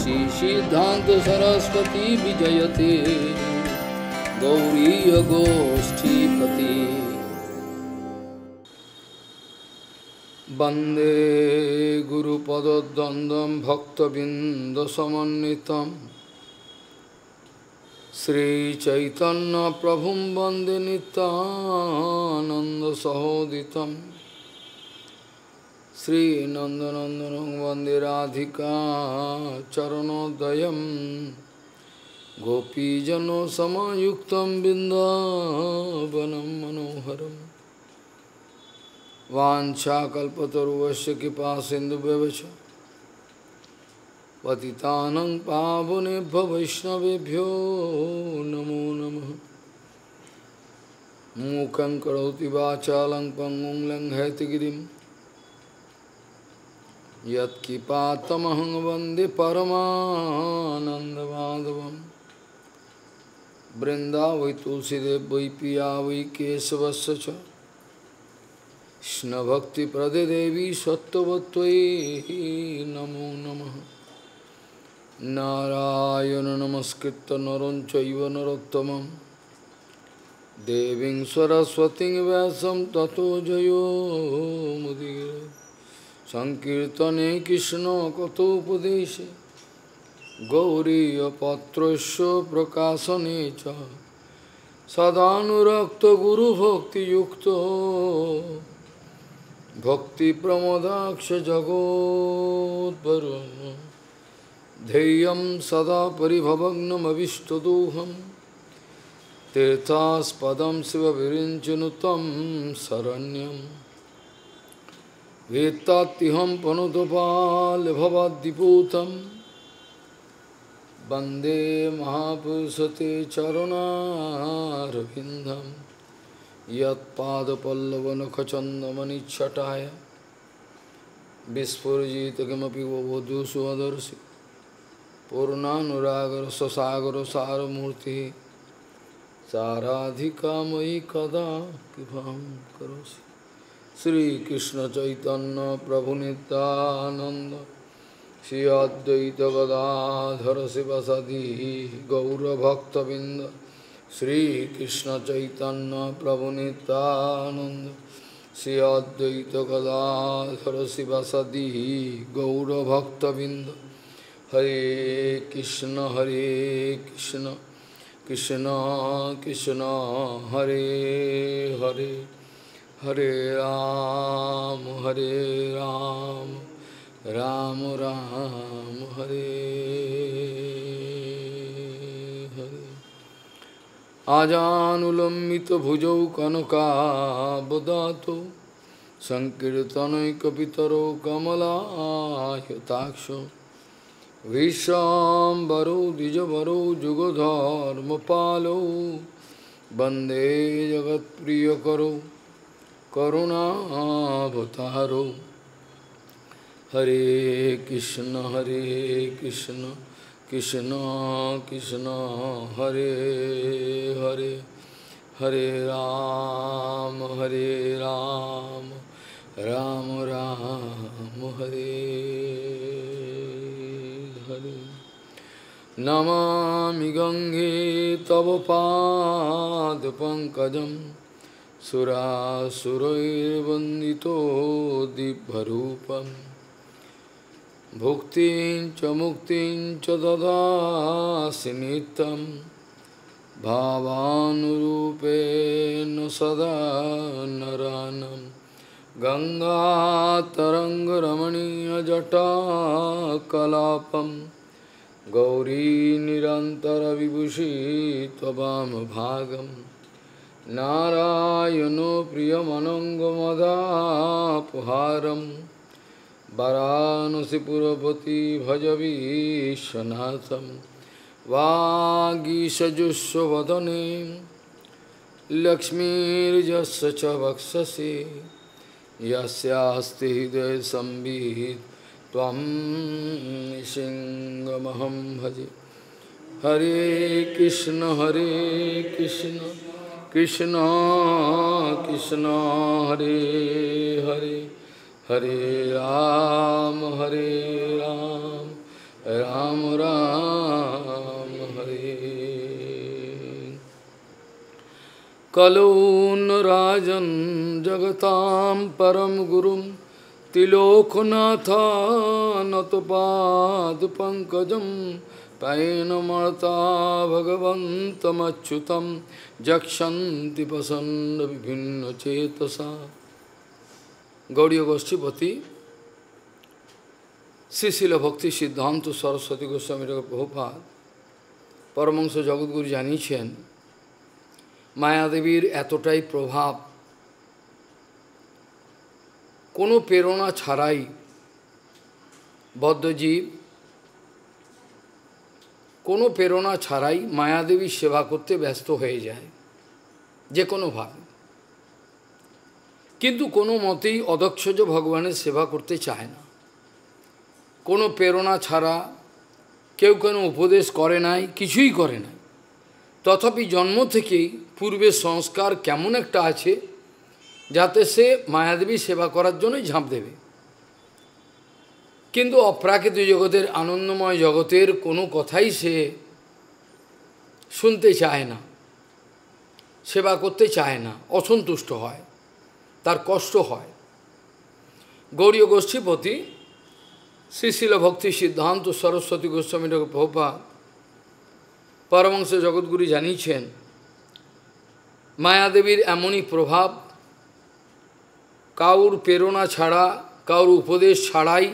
Shri Siddhanta Saraswati Vijayate Gauriya Goshtipati Bande Guru Padadandam Bhakta Binda Samanitam Sri Chaitanya Prabhum Bande Nityananda Sahoditam Sri Nandanandanam Vande Radhika Charanodayam Gopijano Samayuktam Bindavanam Manoharam Vanchakalpataruvasya Kripa Sindhu Bhavacha Patitanang Pavunebhyo Vaishnavebhyo Namo Namaha Mukhaṁ Karoti Vachalang Pangum Langhayatigirim Yat Kipatamahang Vande Paramanandavadavam Vrinda Vai Tulsidev Vai Piya Vai Kesavasya Krishna Bhakti Prade Devi Sattvatvai Namo Namaha Narayana Namaskritta Naram Chaiva Narottamam Deving Saraswati Vyasam Tato Jayo Mudira Sankirtane Krishna Kathopadeshe Gauriya Patrasya Prakasanecha Sadhanurakta Guru Bhakti Yukta Bhakti Pramodaksha Jagod Varuna Dheyam Sada Paribhavagnam Avishtadoham Tirthas Padam Siva Virinchanutam Saranyam Vetatiham Panutopal Bhavadiputam Bande Mahapurusate Charana Ravindham Yat Pada Pallavanakachandamani Chataya Vispurjita Kamapi Vavadu Suadarsi Purnanuragara Sasagara Saramurti Saradhika Mai Kada Kipam Karosi Sri Krishna Chaitanya Prabhu Nityananda Shri Advaita Gadadhara Sivasadi Gaura Bhakta Binda Sri Krishna Chaitanya Prabhu Nityananda Shri Advaita Gadadhara Sivasadi Gaura Bhakta Binda Hare Krishna Krishna Krishna Hare Hare Hare Ram Ram Ram Hare Hare Ajanulambita bhujau kanaka bodhato Sankirtanai kapitaro kamala yataksho Vishambaro dijavaro jugodharma palo Bande jagat priyakaro Karuna Bhataro Hare Krishna Krishna Krishna Hare Hare Hare Ram Ram Ram Hare Hare Namami Gange Tava Pad Pankajam Sura Surairvandito Dibharupam Bhuktin cha muktin cha dadasinitam Bhavanurupena sada naranam Ganga taranga ramaniya jata kalapam Gauri nirantara vibhushi tvam bhagam Narayano priyamanangamada puharam Varanasi Purapati Bhajavi Shanatham Vagisajusva Vadane Lakshmi Jasya Vaksasi Yasyasti Hidaya Sambhit Tvam Singamaham Bhaji Hare Krishna Krishna Krishna Hare Hare Hare Ram Ram कलौन राजन जगतां परम गुरुं तिलोकनाथानतपाद पंकजं पैनमर्ता भगवन्तमच्युतं जक्षन्ति प्रसन्न विभिन्न चेतसा। गौड़ीय गोष्ठीपति श्रीशिल भक्ति सिद्धांत सरस्वती गोस्वामी प्रभुपाद परमहंस जगद्गुरु জানিয়েছেন মায়াদেবীর এতটাই প্রভাব, কোনো প্রেরণা ছাড়াই বদ্ধজীব কোনো প্রেরণা ছাড়াই মায়াদেবীর সেবা করতে ব্যস্ত হয়ে যায় যে কোনোভাবে, কিন্তু কোনো মতেই অদক্ষজ ভগবানের সেবা করতে চায় না। কোনো প্রেরণা ছাড়া কেউ কোনো উপদেশ করে নাই, কিছুই করে নাই, তথাপি জন্ম থেকেই পূর্বের সংস্কার কেমন একটা আছে যাতে সে মায়াদেবী সেবা করার জন্যই ঝাঁপ দেবে। কিন্তু অপ্রাকৃত জগতের আনন্দময় জগতের কোনো কথাই সে শুনতে চায় না, সেবা করতে চায় না, অসন্তুষ্ট হয়, তার কষ্ট হয়। গৌড়ীয় গোষ্ঠীপতি শ্রীশিল ভক্তি সিদ্ধান্ত সরস্বতী গোস্বামী প্রভুপাদ পরমহংস জগদ্গুরু জানিয়েছেন মায়াদেবীর এমনই প্রভাব, কাউর প্রেরণা ছাড়া, কাউর উপদেশ ছাড়াই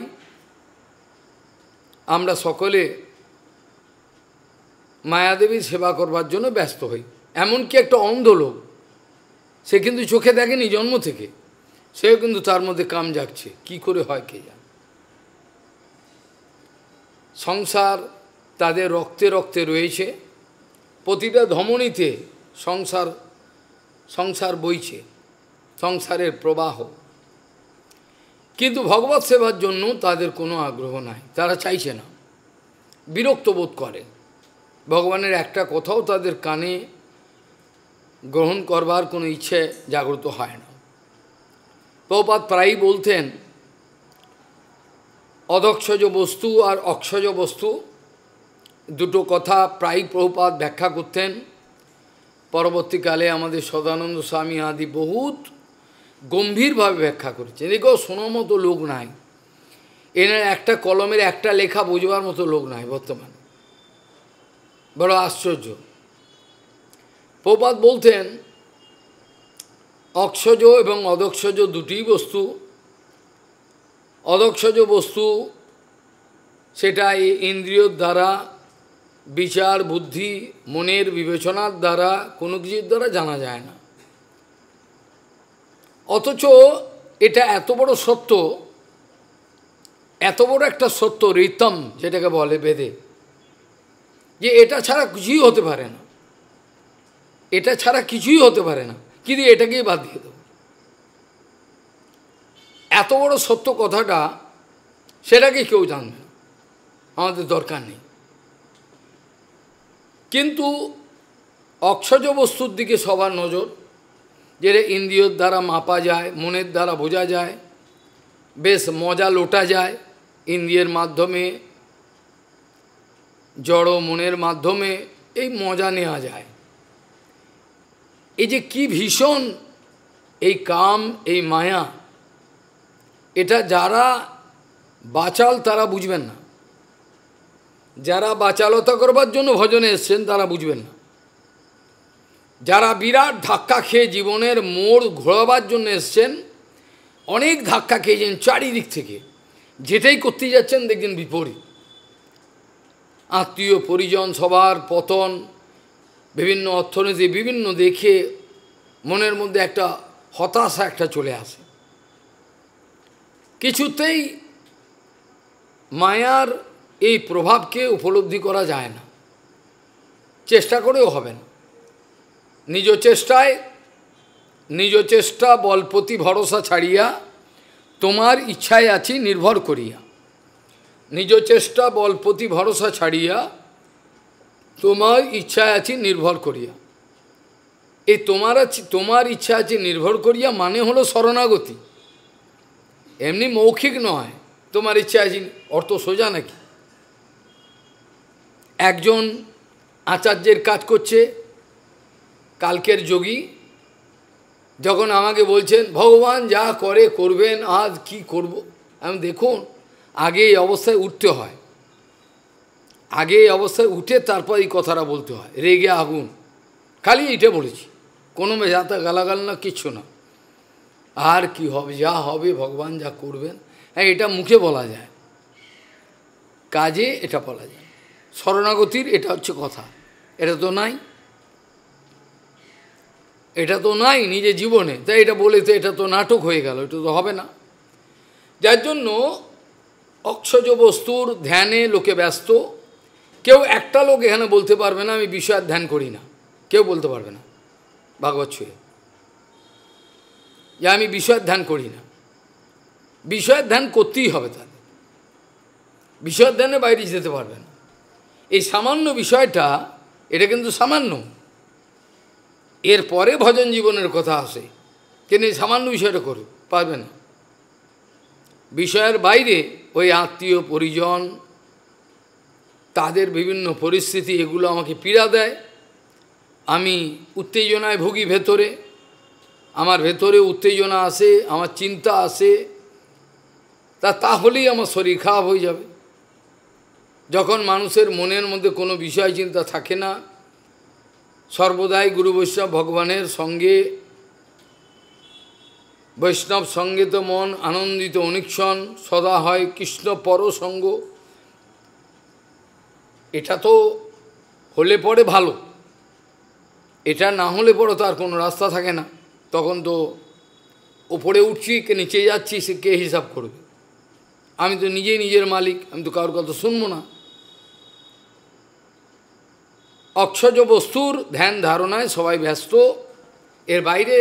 আমরা সকলে মায়াদেবীর সেবা করবার জন্য ব্যস্ত হই। এমনকি একটা অন্ধ লোক, সে কিন্তু চোখে দেখেনি জন্ম থেকে, সেও কিন্তু তার মধ্যে কাম জাগছে, কি করে হয় কে জানে। সংসার তাদের রক্তে রক্তে রয়েছে, প্রতিটা ধমনীতে সংসার বইছে, সংসারের প্রবাহ, কিন্তু ভগবৎ সেবার জন্য তাদের কোনো আগ্রহ নাই, তারা চাইছে না, বিরক্ত বোধ করে। ভগবানের একটা কথাও তাদের কানে গ্রহণ করবার কোনো ইচ্ছে জাগ্রত হয় না। প্রভুপাদ প্রায়ই বলতেন অদক্ষজ বস্তু আর অক্ষজ বস্তু দুটো কথা প্রায়ই প্রভুপাদ ব্যাখ্যা করতেন। পরবর্তীকালে আমাদের সদানন্দ স্বামী আদি বহুত গম্ভীরভাবে ব্যাখ্যা করেছেন। এদিকেও শোনার মতো লোক নাই, এনার একটা কলমের একটা লেখা বোঝবার মতো লোক নাই বর্তমানে, বড় আশ্চর্য। প্রভুপাদ বলতেন অক্ষজ এবং অদক্ষজ দুটি বস্তু। অদক্ষজ বস্তু সেটা ইন্দ্রিয়র দ্বারা, বিচার বুদ্ধি মনের বিবেচনার দ্বারা, কোনো কিছুর দ্বারা জানা যায় না। অথচ এটা এত বড় সত্য, এত বড় একটা সত্য, ঋতম যেটাকে বলে বেদে, যে এটা ছাড়া কিছুই হতে পারে না, এটা ছাড়া কিছুই হতে পারে না, কিন্তু এটাকেই বাদ দিয়ে দেব। এত বড় সত্য কথাটা, সেটাকে কেউ জানবে না, আমাদের দরকার নেই। কিন্তু অক্ষজ বস্তুর দিকে সবার নজর, যেটা ইন্দ্রিয়র দ্বারা মাপা যায়, মনের দ্বারা বোঝা যায়, বেশ মজা লোটা যায় ইন্দ্রিয়ের মাধ্যমে, জড় মনের মাধ্যমে এই মজা নেওয়া যায়। এই যে কি ভীষণ এই কাম, এই মায়া, এটা যারা বাচাল তারা বুঝবেন না, যারা বাচালতা করবার জন্য ভজনে এসছেন তারা বুঝবেন না, যারা বিরাট ধাক্কা খেয়ে জীবনের মোড় ঘোরাবার জন্য এসছেন, অনেক ধাক্কা খেয়েছেন চারিদিক থেকে, যেটাই করতে যাচ্ছেন দেখবেন বিপরীত। আত্মীয় পরিজন সবার পতন, বিভিন্ন অর্থনীতি বিভিন্ন দেখে মনের মধ্যে একটা হতাশা একটা চলে আসে। কিছুতেই মায়ার এই প্রভাবকে উপলব্ধি করা যায় না, চেষ্টা করেও হবে না। নিজ চেষ্টা বলপতি ভরসা ছাড়িয়া তোমার ইচ্ছায় আছি নির্ভর করিয়া। নিজ চেষ্টা বলপতি ভরসা ছাড়িয়া তোমার ইচ্ছায় আছি নির্ভর করিয়া। এই তোমার ইচ্ছা আছে নির্ভর করিয়া মানে হলো শরণাগতি, এমনি মৌখিক নয়। তোমার ইচ্ছা আছে অর্থ সোজা নাকি? একজন আচার্যের কাজ করছে, কালকের যোগী, যখন আমাকে বলছেন ভগবান যা করে করবেন, আজ কি করব। আমি দেখুন, আগে এই অবস্থায় উঠতে হয়, আগে এই অবস্থায় উঠে তারপর এই কথাটা বলতে হয়, রেগে আগুন। খালি এটা বলেছি, কোনো যাতা গালাগাল না, কিচ্ছু না। আর কি হবে, যা হবে ভগবান যা করবেন, হ্যাঁ এটা মুখে বলা যায়, কাজে এটা বলা যায়। শরণাগতির এটা হচ্ছে কথা, এটা তো নাই, এটা তো নাই নিজের জীবনে, তাই এটা বলে তো এটা তো নাটক হয়ে গেল, এটা তো হবে না। যার জন্য অক্ষজ বস্তুর ধ্যানে লোকে ব্যস্ত। কেউ একটা লোক এখানে বলতে পারবে না আমি বিষয়ের ধ্যান করি না, কেউ বলতে পারবে না ভাগবত ছুঁয়ে যে আমি বিষয়ের ধ্যান করি না। বিষয়ের ধ্যান করতেই হবে, তাদের বিষয়ের ধ্যানে বাইরে যেতে পারবে না। এই সামান্য বিষয়টা, এটা কিন্তু সামান্য, এরপরে ভজন জীবনের কথা আসে, কিন্তু এই সামান্য বিষয়টা করে পারবে না। বিষয়ের বাইরে ওই আত্মীয় পরিজন, তাদের বিভিন্ন পরিস্থিতি, এগুলো আমাকে পীড়া দেয়, আমি উত্তেজনায় ভুগি ভেতরে, আমার ভেতরে উত্তেজনা আসে, আমার চিন্তা আসে, তাহলেই আমার শরীর খারাপ হয়ে যাবে। যখন মানুষের মনের মধ্যে কোনো বিষয় চিন্তা থাকে না, সর্বদাই গুরু বৈষ্ণব ভগবানের সঙ্গে, বৈষ্ণব সঙ্গে তো মন আনন্দিত অনিক্ষণ সদা হয় কৃষ্ণ পরসঙ্গ, এটা তো হলে পরে ভালো, এটা না হলে পরে তো আর কোনো রাস্তা থাকে না। তখন তো ওপরে উঠছি কে নিচে যাচ্ছি, সে কে হিসাব করবে? আমি তো নিজেই নিজের মালিক, আমি তো কারোর কথা শুনবো না। অক্ষজ বস্তুর ধ্যান ধারণায় সবাই ব্যস্ত, এর বাইরে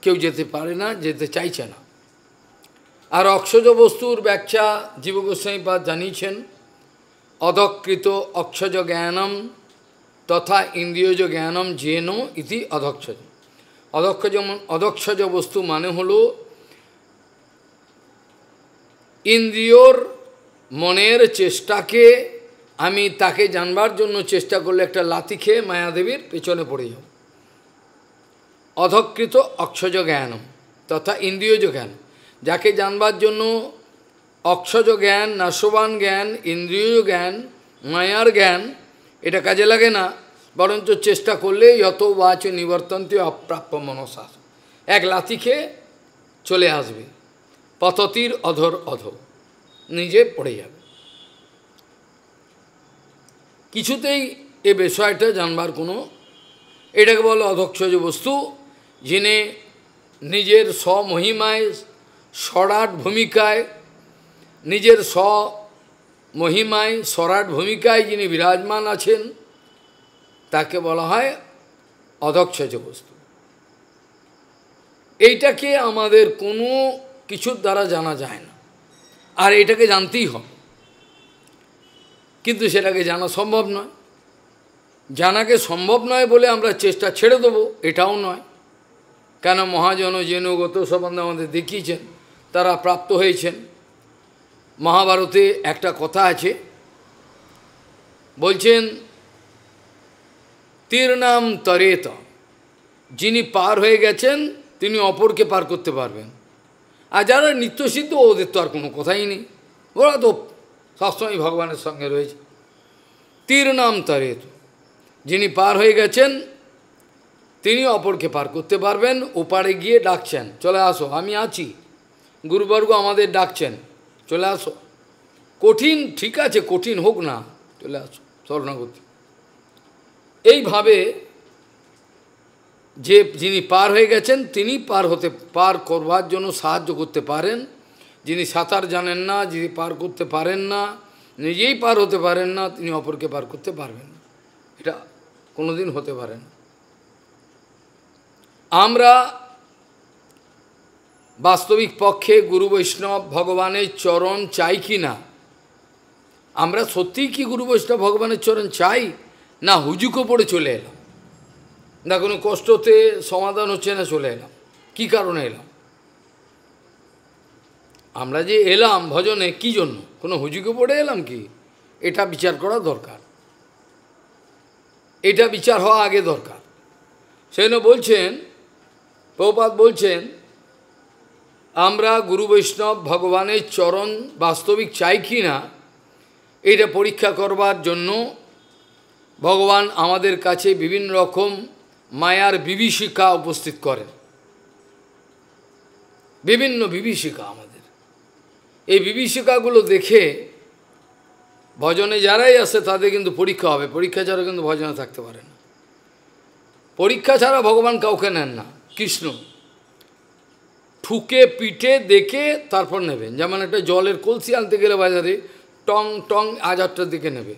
কেউ যেতে পারে না, যেতে চাইছে না। আর অক্ষজ বস্তুর ব্যাখ্যা জীব গোস্বামীপাদ জানিয়েছেন, অধকৃত অক্ষজ জ্ঞানম তথা ইন্দ্রিয়জ জ্ঞানম যেন ইতি অধক্ষজ। অধক্ষজ বস্তু মানে হল ইন্দ্রিয়র মনের চেষ্টাকে আমি তাকে জানবার জন্য চেষ্টা করলে একটা লাথি খেয়ে মায়াদেবীর পেছনে পড়ে যাব। অধকৃত অক্ষজ জ্ঞানম তথা ইন্দ্রিয়জ জ্ঞান, যাকে জানবার জন্য অক্ষজ জ্ঞান, নাশবান জ্ঞান, ইন্দ্রিয় জ্ঞান, মায়ার জ্ঞান, এটা কাজে লাগে না, বরঞ্চ চেষ্টা করলে যত বাচ নিবর্তন্তে অপ্রাপ্য মনসা, এক লাথি খেয়ে চলে আসবে, পততির অধর অধ, নিজে পড়ে যাবে। কিছুতেই এ বিষয়টা জানবার কোনো, এটাকে বলে অধক্ষজ বস্তু, যিনি নিজের স্বমহিমায় সরাট ভূমিকায়, নিজের স্বমহিমায় সরাট ভূমিকায় যিনি বিরাজমান আছেন, তাকে বলা হয় অধক্ষজ বস্তু। এইটাকে আমাদের কোনো কিছুর দ্বারা জানা যায় না, আর এটাকে জানতেই হবে, কিন্তু সেটাকে জানা সম্ভব নয়। জানাকে সম্ভব নয় বলে আমরা চেষ্টা ছেড়ে দেবো, এটাও নয়। কেন মহাজন জেনুগত সম্বন্ধে আমাদের দেখিয়েছেন, তারা প্রাপ্ত হয়েছেন। মহাভারতে একটা কথা আছে, বলছেন তীর নাম তরেত, যিনি পার হয়ে গেছেন তিনি অপরকে পার করতে পারবেন। আর যারা নিত্যসিদ্ধ, ওদের তো আর কোনো কথাই নেই, ওরা তো সবসময় ভগবানের সঙ্গে রয়েছে। তীর নাম তরেত, যিনি পার হয়ে গেছেন তিনি অপরকে পার করতে পারবেন। ওপারে গিয়ে ডাকছেন, চলে আসো, আমি আছি, গুরুবর্গ আমাদের ডাকছেন, চলে আসো। কঠিন, ঠিক আছে, কঠিন হোক না, চলে আসো শরণাগতি। এইভাবে যে যিনি পার হয়ে গেছেন তিনি পার করবার জন্য সাহায্য করতে পারেন। যিনি সাঁতার জানেন না, যিনি পার করতে পারেন না, নিজেই পার হতে পারেন না, তিনি অপরকে পার করতে পারবেন না, এটা কোনোদিন হতে পারে না। আমরা বাস্তবিক পক্ষে গুরু বৈষ্ণব ভগবানের চরণ চাই কি না? আমরা সত্যিই কি গুরু বৈষ্ণব ভগবানের চরণ চাই, না হুজুকো পড়ে চলে এলাম, না কোনো কষ্টতে সমাধান হচ্ছে না চলে এলাম? কি কারণে এলাম? আমরা যে এলাম ভজনে কি জন্য? কোনো হুজুকে পড়ে এলাম কি? এটা বিচার করা দরকার, এটা বিচার হওয়া আগে দরকার। সেজন্য বলছেন প্রভুপাদ বলছেন, আমরা গুরু বৈষ্ণব ভগবানের চরণ বাস্তবিক চাই কি না, এটা পরীক্ষা করবার জন্য ভগবান আমাদের কাছে বিভিন্ন রকম মায়ার বিভীষিকা উপস্থিত করেন। বিভিন্ন বিভীষিকা আমাদের, এই বিভীষিকাগুলো দেখে ভজনে যারাই আসে তাদের কিন্তু পরীক্ষা হবে। পরীক্ষা ছাড়া কিন্তু ভজনে থাকতে পারে না। পরীক্ষা ছাড়া ভগবান কাউকে নেন না। কৃষ্ণ ঠুকে পিঠে দেখে তারপর নেবেন। যেমন একটা জলের কলসি আনতে গেলে বাজারে টং টং আজারটার দিকে নেবে,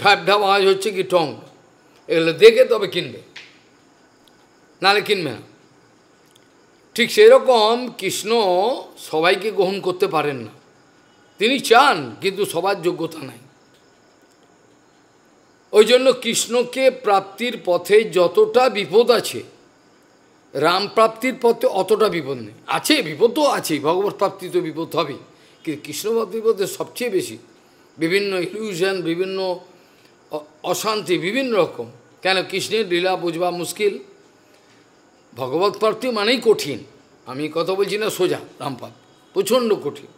ঢাপ ঢাপ আওয়াজ হচ্ছে কি টং, এগুলো দেখে তবে কিনবে, নাহলে কিনবে না। ঠিক সেরকম কৃষ্ণ সবাইকে গ্রহণ করতে পারেন না। তিনি চান, কিন্তু সবার যোগ্যতা নাই। ওই জন্য কৃষ্ণকে প্রাপ্তির পথে যতটা বিপদ আছে, রাম প্রাপ্তির পথে অতটা বিপদ নেই। আছে, বিপদও আছে, ভগবত প্রাপ্তি তো বিপদ হবেই, কিন্তু কৃষ্ণ প্রাপ্তির পথে সবচেয়ে বেশি বিভিন্ন ইলিউশন, বিভিন্ন অশান্তি, বিভিন্ন রকম। কেন? কৃষ্ণের লীলা বুঝবা মুশকিল। ভগবত প্রাপ্তি মানেই কঠিন। আমি কথা বলছি না সোজা, রামপাদ প্রচণ্ড কঠিন।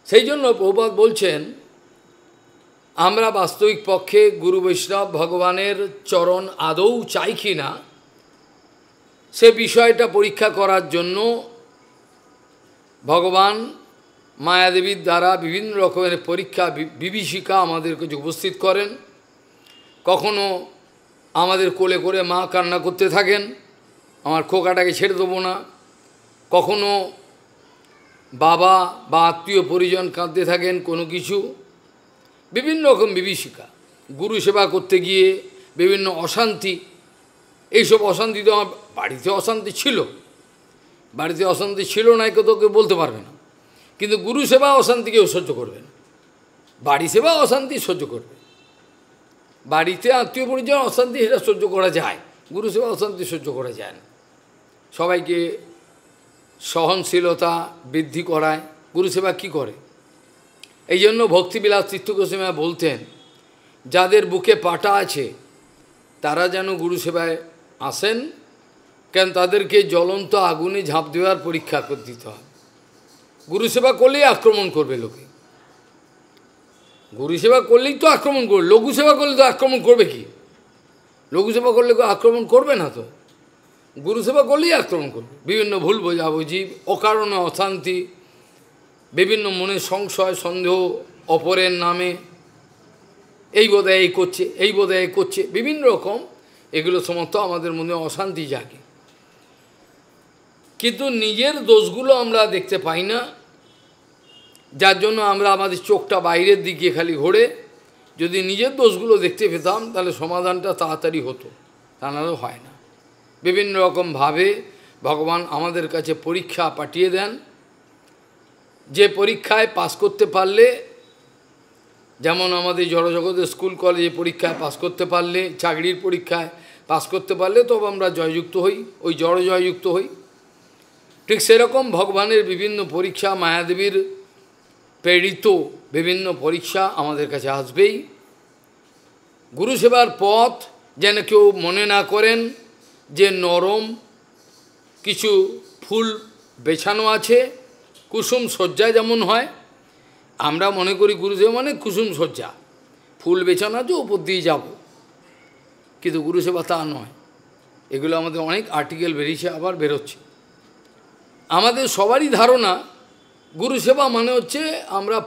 সেই জন্য প্রভুপাদ বলছেন, আমরা বাস্তবিক পক্ষে গুরু বৈষ্ণব ভগবানের চরণ আদৌ চাই কি না, সে বিষয়টা পরীক্ষা করার জন্য ভগবান মায়াদেবীর দ্বারা বিভিন্ন রকমের পরীক্ষা বিভীষিকা আমাদের কাছে উপস্থিত করেন। কখনো আমাদের কোলে করে মা কান্না করতে থাকেন, আমার খোকাটাকে ছেড়ে দেবো না। কখনো বাবা বা আত্মীয় পরিজন কাঁদতে থাকেন কোনো কিছু, বিভিন্ন রকম বিভীষিকা। গুরু সেবা করতে গিয়ে বিভিন্ন অশান্তি, এইসব অশান্তি তো আমার বাড়িতে অশান্তি ছিল, বাড়িতে অশান্তি ছিল না কেউ কেউ বলতে পারবে না, কিন্তু গুরু সেবা অশান্তি কেউ সহ্য করবে না। বাড়ি সেবা অশান্তি সহ্য করবে, বাড়িতে আত্মীয় পরিজন অশান্তি সেটা সহ্য করা যায়, গুরু সেবা অশান্তি সহ্য করা যায় না। সবাইকে সহনশীলতা বৃদ্ধি করায় গুরু সেবা কী করে। এই জন্য ভক্তিবিলাস তীর্থ গোস্বামী বলতেন, যাদের বুকে পাটা আছে তারা যেন গুরু সেবায় আসেন, কেন তাদেরকে জ্বলন্ত আগুনে ঝাঁপ দেওয়ার পরীক্ষা করে দিতে হয়। গুরু সেবা করলেই আক্রমণ করবে লোকে, গুরু সেবা করলেই তো আক্রমণ করবে। লঘু সেবা করলে তো আক্রমণ করবে কি? লঘু সেবা করলে আক্রমণ করবে না তো, গুরু সেবা করলেই আক্রমণ করবে। বিভিন্ন ভুল বোঝাবুঝি, অকারণে অশান্তি, বিভিন্ন মনে সংশয় সন্দেহ, অপরের নামে এই বোধহয় এই করছে, এই বোধহয় এই করছে, বিভিন্ন রকম এগুলো সমস্ত আমাদের মনে অশান্তি জাগে। কিন্তু নিজের দোষগুলো আমরা দেখতে পাই না, যার জন্য আমরা আমাদের চোখটা বাইরের দিকে খালি ঘোরে। যদি নিজের দোষগুলো দেখতে পেতাম তাহলে সমাধানটা তাড়াতাড়ি হতো, তা নাহলে হয় না। বিভিন্ন রকমভাবে ভগবান আমাদের কাছে পরীক্ষা পাঠিয়ে দেন, যে পরীক্ষায় পাস করতে পারলে, যেমন আমাদের জড়জগতের স্কুল কলেজে পরীক্ষায় পাস করতে পারলে, চাকরির পরীক্ষায় পাস করতে পারলে তবে আমরা জয়যুক্ত হই, ওই জড় জয়যুক্ত হই। ঠিক সেরকম ভগবানের বিভিন্ন পরীক্ষা, মায়াদেবীর প্রেরিত বিভিন্ন পরীক্ষা আমাদের কাছে আসবেই। গুরু সেবার পথ যেন কেউ মনে না করেন যে নরম কিছু ফুল বেছানো আছে, কুসুম সজ্জা যেমন হয়, আমরা মনে করি গুরুসেবা মানে কুসুম সজ্জা, ফুল বেছানো আছে উপর দিয়ে যাব, কিন্তু গুরুসেবা তা নয়। এগুলো আমাদের অনেক আর্টিকেল বেরিয়েছে, আবার বেরোচ্ছে। আমাদের সবারই ধারণা গুরুসেবা মানে হচ্ছে আমরা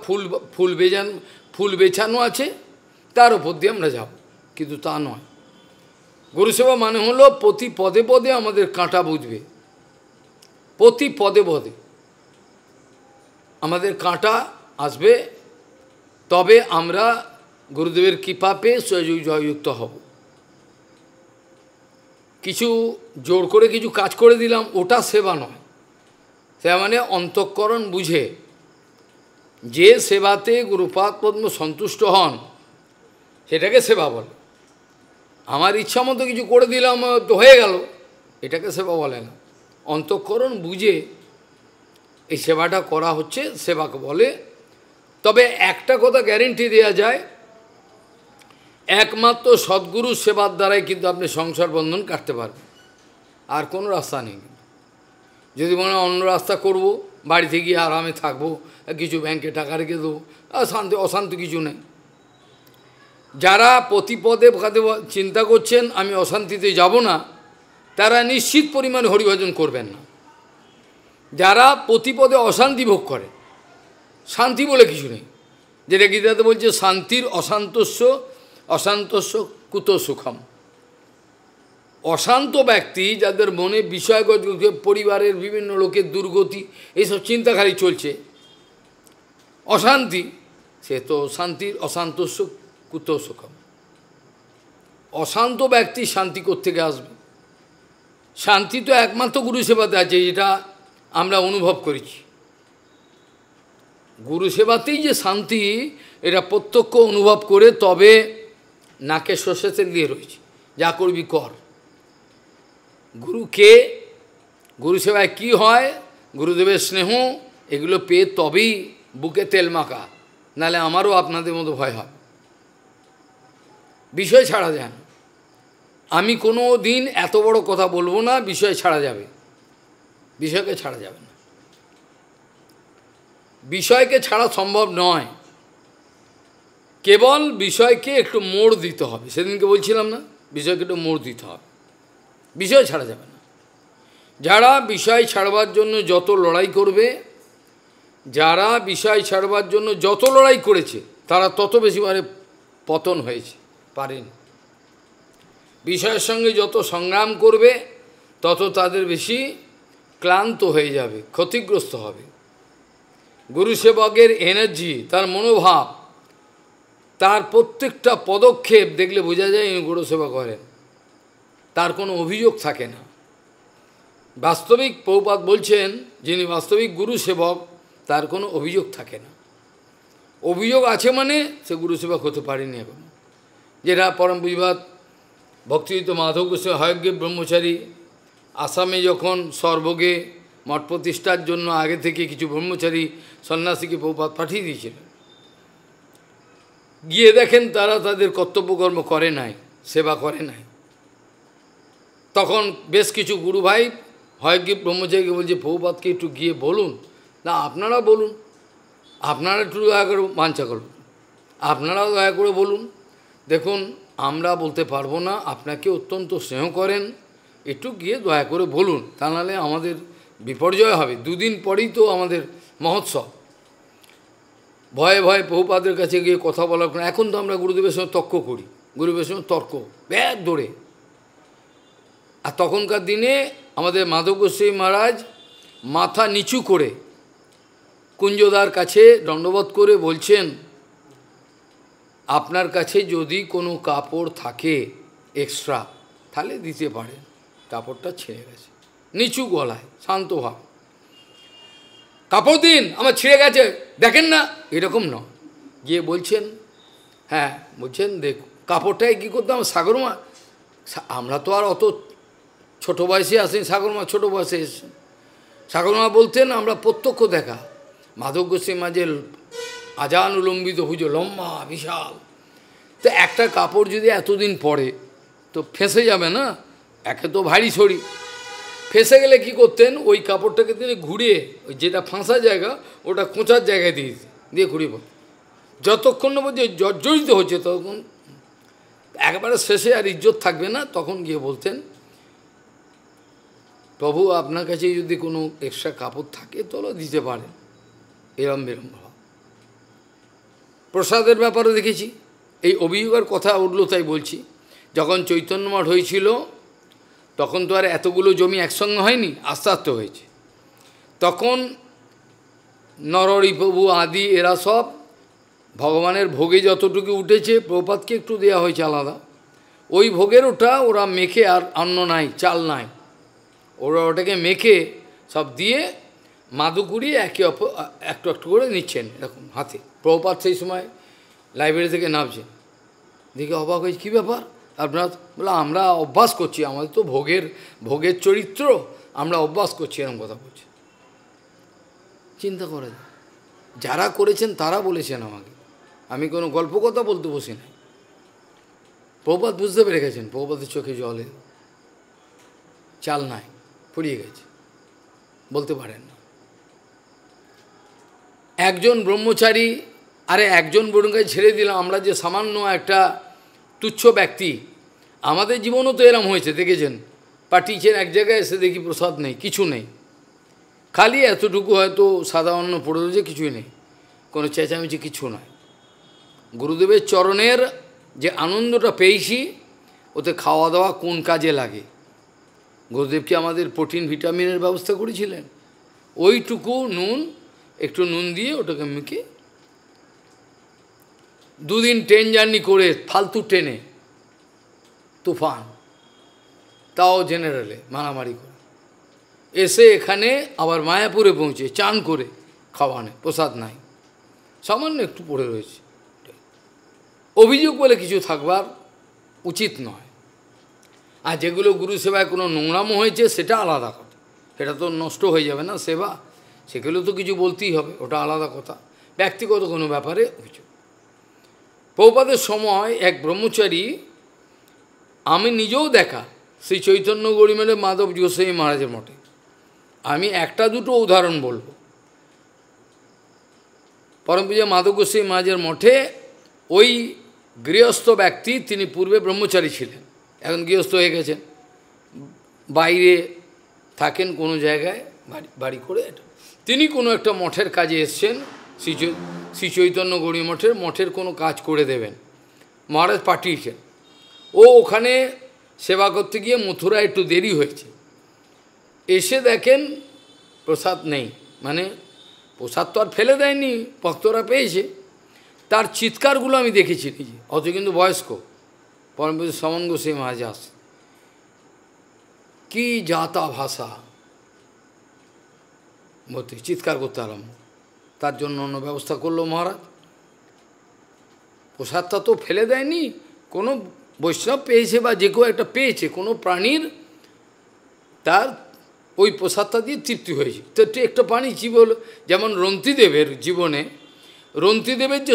ফুল বেছানো আছে তার উপর দিয়ে আমরা যাব, কিন্তু তা নয়। গুরুসেবা মানে হলো প্রতি পদে পদে আমাদের কাঁটা বুঝবে, প্রতি পদে পদে আমাদের কাঁটা আসবে, তবে আমরা গুরুদেবের কৃপা পেয়ে জয়যুক্ত হব। কিছু জোর করে কিছু কাজ করে দিলাম, ওটা সেবা নয়। সেবা মানে অন্তঃকরণ বুঝে যে সেবাতে গুরুপাদ পদ্ম সন্তুষ্ট হন সেটাকে সেবা বলে। আমার ইচ্ছা মতো কিছু করে দিলাম তো হয়ে গেল, এটাকে সেবা বলে না। অন্তঃকরণ বুঝে এই সেবাটা করা হচ্ছে, সেবাকে বলে। তবে একটা কথা গ্যারেন্টি দেওয়া যায়, একমাত্র সদ্গুরু সেবার দ্বারাই কিন্তু আপনি সংসার বন্ধন কাটতে পারবেন। আর কোনো রাস্তা নেই। যদি মনে হয় অন্য রাস্তা করব, বাড়িতে গিয়ে আরামে থাকবো, কিছু ব্যাংকে টাকা রেখে দেবো, আর শান্তি অশান্তি কিছু নেই। যারা প্রতিপদে পদে চিন্তা করছেন আমি অশান্তিতে যাব না, তারা নিশ্চিত পরিমাণে হরিভজন করবেন না। যারা প্রতিপদে অশান্তি ভোগ করে, শান্তি বলে কিছু নেই, যেটা গীতাতে বলছে শান্তির অশান্তস্য কুত সুখম। অশান্ত ব্যক্তি, যাদের মনে বিষয়গত পরিবারের বিভিন্ন লোকের দুর্গতি এইসব চিন্তা খালি চলছে, অশান্তি, সে তো শান্তির অশান্তস্য কুত সুখম। অশান্ত ব্যক্তি শান্তি কোত্থেকে আসবে? শান্তি তো একমাত্র গুরু সেবাতে আছে, যেটা আমরা অনুভব করেছি। গুরু সেবাতেই যে শান্তি, এটা প্রত্যক্ষ অনুভব করে তবে নাকে সর্ষে তেল দিয়ে রয়েছে, যা করবি কর। গুরুকে, গুরু সেবায় কী হয়, গুরুদেবের স্নেহ এগুলো পেয়ে তবেই বুকে তেল মাখা, নাহলে আমারও আপনাদের মতো ভয় হবে। বিষয় ছাড়া যায় না। আমি কোনো দিন এত বড় কথা বলবো না, বিষয় ছাড়া যাবে, বিষয়কে ছাড়া যাবে না। বিষয়কে ছাড়া সম্ভব নয়, কেবল বিষয়কে একটু মোড় দিতে হবে। সেদিনকে বলছিলাম না, বিষয়কে একটু মোড় দিতে হবে, বিষয় ছাড়া যাবে না। যারা বিষয় ছাড়বার জন্য যত লড়াই করবে, যারা বিষয় ছাড়বার জন্য যত লড়াই করেছে, তারা তত বেশিবারে পতন হয়েছে, পারেনি। বিষয়ের সঙ্গে যত সংগ্রাম করবে, তত তাদের বেশি ক্লান্ত হয়ে যাবে, ক্ষতিগ্রস্ত হবে। গুরু সেবকের এনার্জি, তার মনোভাব, তার প্রত্যেকটা পদক্ষেপ দেখলে বোঝা যায় ইনি গুরু সেবা করেন, তার কোনো অভিযোগ থাকে না। বাস্তবিক প্রভুপাদ বলছেন, যিনি বাস্তবিক গুরু সেবক, তার কোনো অভিযোগ থাকে না। অভিযোগ আছে মানে সে গুরু সেবক হতে পারেনি এখন। যেটা পরম বিবাদ ভক্তিযুক্ত মাধব গোস্বামী হয়গ্রীব ব্রহ্মচারী আসামে যখন সর্বগে মঠ প্রতিষ্ঠার জন্য আগে থেকে কিছু ব্রহ্মচারী সন্ন্যাসীকে প্রভুপাদ পাঠিয়ে দিয়েছিলেন। গিয়ে দেখেন তারা তাদের কর্তব্যকর্ম করে নাই, সেবা করে নাই। তখন বেশ কিছু গুরু ভাই হয়গ্রীব ব্রহ্মচারীকে বলছে, প্রভুপাদকে একটু গিয়ে বলুন। না, আপনারা বলুন, আপনারা একটু দয়া করে বাঞ্ছা করুন, আপনারাও দয়া করে বলুন। দেখুন, আমরা বলতে পারবো না, আপনাকে অত্যন্ত স্নেহ করেন, একটু গিয়ে দয়া করে বলুন, তা নাহলে আমাদের বিপর্যয় হবে। দুদিন পরেই তো আমাদের মহোৎসব। ভয়ে ভয়ে প্রভুপাদের কাছে গিয়ে কথা বলার কারণে এখন তো আমরা গুরুদেবের সঙ্গে তর্ক করি, গুরুদেবের সঙ্গে তর্ক ব্যাগ দৌড়ে। আর তখনকার দিনে আমাদের মাধব গোস্বামী মহারাজ মাথা নিচু করে কুঞ্জদার কাছে দণ্ডবোধ করে বলছেন, আপনার কাছে যদি কোনো কাপড় থাকে এক্সট্রা তাহলে দিতে পারেন। কাপড়টা ছিঁড়ে গেছে, নিচু গলায় শান্তভাব, কাপড় দিন, আমার ছিঁড়ে গেছে দেখেন না, এরকম নয়। গিয়ে বলছেন, হ্যাঁ বলছেন, দেখ কাপড়টায় কী করতাম, সাগরমা, আমরা তো আর অত ছোটো বয়সে আসিনি, সাগরমা ছোটো বয়সে এসেছেন। সাগরমা বলতেন, আমরা প্রত্যক্ষ দেখা মাধব গোস্বামী মাঝে আজান উলম্বিত পুজো, লম্বা বিশাল, তো একটা কাপড় যদি এতদিন পরে তো ফেঁসে যাবে না, একে তো ভারী ছড়ি, ফেঁসে গেলে কি করতেন, ওই কাপড়টাকে তিনি ঘুরিয়ে ওই যেটা ফাঁসা জায়গা ওটা খোঁচার জায়গায় দিয়ে ঘুরিয়ে পড়তেন। যতক্ষণ না বলছে জর্জরিত হচ্ছে, তখন একবারে শেষে আর ইজ্জত থাকবে না, তখন গিয়ে বলতেন, প্রভু আপনার কাছে যদি কোনো এক্সট্রা কাপড় থাকে তাহলে দিতে পারেন, এরম বেরম ভাব। প্রসাদের ব্যাপারে দেখেছি, এই অভিযোগের কথা উঠল তাই বলছি। যখন চৈতন্য মঠ হয়েছিল তখন তো আর এতগুলো জমি একসঙ্গে হয়নি, আস্তে আস্তে হয়েছে। তখন নরহরি প্রভু আদি এরা সব ভগবানের ভোগে যতটুকু উঠেছে প্রভুপাদকে একটু দেওয়া হয়েছে আলাদা, ওই ভোগের ওটা ওরা মেখে, আর অন্ন নাই, চাল নাই, ওরা ওটাকে মেখে সব দিয়ে মাদুকুড়ি একে অপর একটু একটু করে নিচ্ছেন এরকম হাতে। প্রভুপাদ সেই সময় লাইব্রেরি থেকে নামছেন, দেখে অবাক হয়েছে, কী ব্যাপার আপনারা? বলে আমরা অভ্যাস করছি, আমাদের তো ভোগের চরিত্র, আমরা অভ্যাস করছি, এরকম কথা বলছে। চিন্তা করে যারা করেছেন তারা বলেছেন আমাকে, আমি কোনো গল্প কথা বলতে বসি না। প্রভুপাদ বুঝতে পেরে গেছেন, প্রভুপাদের চোখে জলে চাল নাই, ফুরিয়ে গেছে, বলতে পারেন না। একজন ব্রহ্মচারী, আরে একজন বরুণকে ছেড়ে দিলাম, আমরা যে সামান্য একটা তুচ্ছ ব্যক্তি, আমাদের জীবনও তো এরম হয়েছে, দেখেছেন, পাঠিয়েছেন এক জায়গায়, এসে দেখি প্রসাদ নেই, কিছু নেই, খালি এতটুকু হয়তো সাধারণ পড়ে রয়েছে, কিছুই নেই, কোনো চেঁচামেচি কিছু নয়। গুরুদেবের চরণের যে আনন্দটা পেয়েছি, ওতে খাওয়া দাওয়া কোন কাজে লাগে? গুরুদেব কি আমাদের প্রোটিন ভিটামিনের ব্যবস্থা করেছিলেন? ওইটুকু নুন, একটু নুন দিয়ে ওটাকে মেখে, দুদিন ট্রেন জার্নি করে, ফালতু ট্রেনে, তুফান, তাও জেনারেলে মারামারি করে এসে এখানে আবার মায়াপুরে পৌঁছে চান করে খাওয়ানে, প্রসাদ নাই, সামান্য একটু পড়ে রয়েছে। অভিযোগ বলে কিছু থাকবার উচিত নয়। আর যেগুলো গুরু সেবায় কোনো নোংরামো হয়েছে, সেটা আলাদা কথা, সেটা তো নষ্ট হয়ে যাবে না সেবা, সেগুলো তো কিছু বলতেই হবে, ওটা আলাদা কথা, ব্যক্তিগত কোনো ব্যাপারে অভিযোগ। প্রভুপাদের সময় এক ব্রহ্মচারী, আমি নিজেও দেখা, শ্রী চৈতন্য গৌড়ীমঠে মাধব গোস্বামী মহারাজের মঠে, আমি একটা দুটো উদাহরণ বলবো। পরম পূজ্য মাধব গোস্বামী মহারাজের মঠে ওই গৃহস্থ ব্যক্তি, তিনি পূর্বে ব্রহ্মচারী ছিলেন, এখন গৃহস্থ হয়ে গেছেন, বাইরে থাকেন কোনো জায়গায় বাড়ি করে, তিনি কোনো একটা মঠের কাজে এসছেন, শ্রী চৈতন্য গৌড়ী মঠের কোনো কাজ করে দেবেন, মহারাজ পাঠিয়েছেন। ও ওখানে সেবা করতে গিয়ে মথুরায় একটু দেরি হয়েছে, এসে দেখেন প্রসাদ নেই, মানে প্রসাদ তো আর ফেলে দেয়নি, ভক্তরা পেয়েছে, তার চিৎকারগুলো আমি দেখেছি নিজে, অত কিন্তু বয়স্ক, পরম পূজ্য সমন গোস্বামী মহারাজ আসে, কি জাতা ভাষা বলতে চিৎকার করতে আরম্ভ, তার জন্য অন্য ব্যবস্থা করলো মহারাজ, প্রসাদটা তো ফেলে দেয়নি, কোনো বৈষ্ণব পেয়েছে বা যে কেউ একটা পেয়েছে, কোনো প্রাণীর তার ওই প্রসাদটা দিয়ে তৃপ্তি হয়েছে, তো একটা প্রাণী জীবন, যেমন রন্তিদেবের জীবনে, রন্তিদেবের যে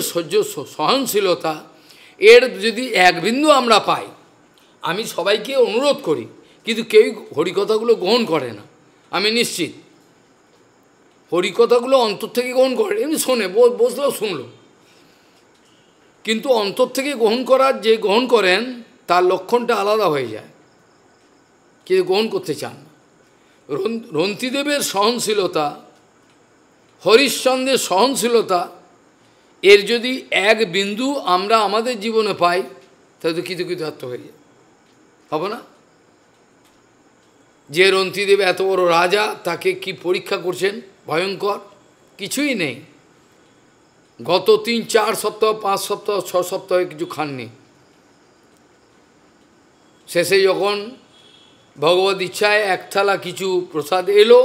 সহনশীলতা, এর যদি এক বিন্দু আমরা পাই, আমি সবাইকে অনুরোধ করি, কিন্তু কেউই হরিকথাগুলো গ্রহণ করে না, আমি নিশ্চিত, হরিকথাগুলো অন্তর থেকে গ্রহণ করে, এমনি শোনে, বসলেও শুনলো, কিন্তু অন্তর থেকে গ্রহণ করার যে গ্রহণ করেন, তার লক্ষণটা আলাদা হয়ে যায়, কেউ গ্রহণ করতে চান না। রন্তিদেবের সহনশীলতা, হরিশ্চন্দ্রের সহনশীলতা, এর যদি এক বিন্দু আমরা আমাদের জীবনে পাই, তাহলে তো কৃতকৃতার্থ হয়ে যায়, হবে না? যে রন্তিদেব এত বড় রাজা, তাকে কি পরীক্ষা করছেন ভয়ঙ্কর, কিছুই নেই, গত 3-4 সপ্তাহ, 5 সপ্তাহ, 6 সপ্তাহে কিছু খাননি, শেষে যখন ভগবত ইচ্ছায় এক থালা কিছু প্রসাদ এলো,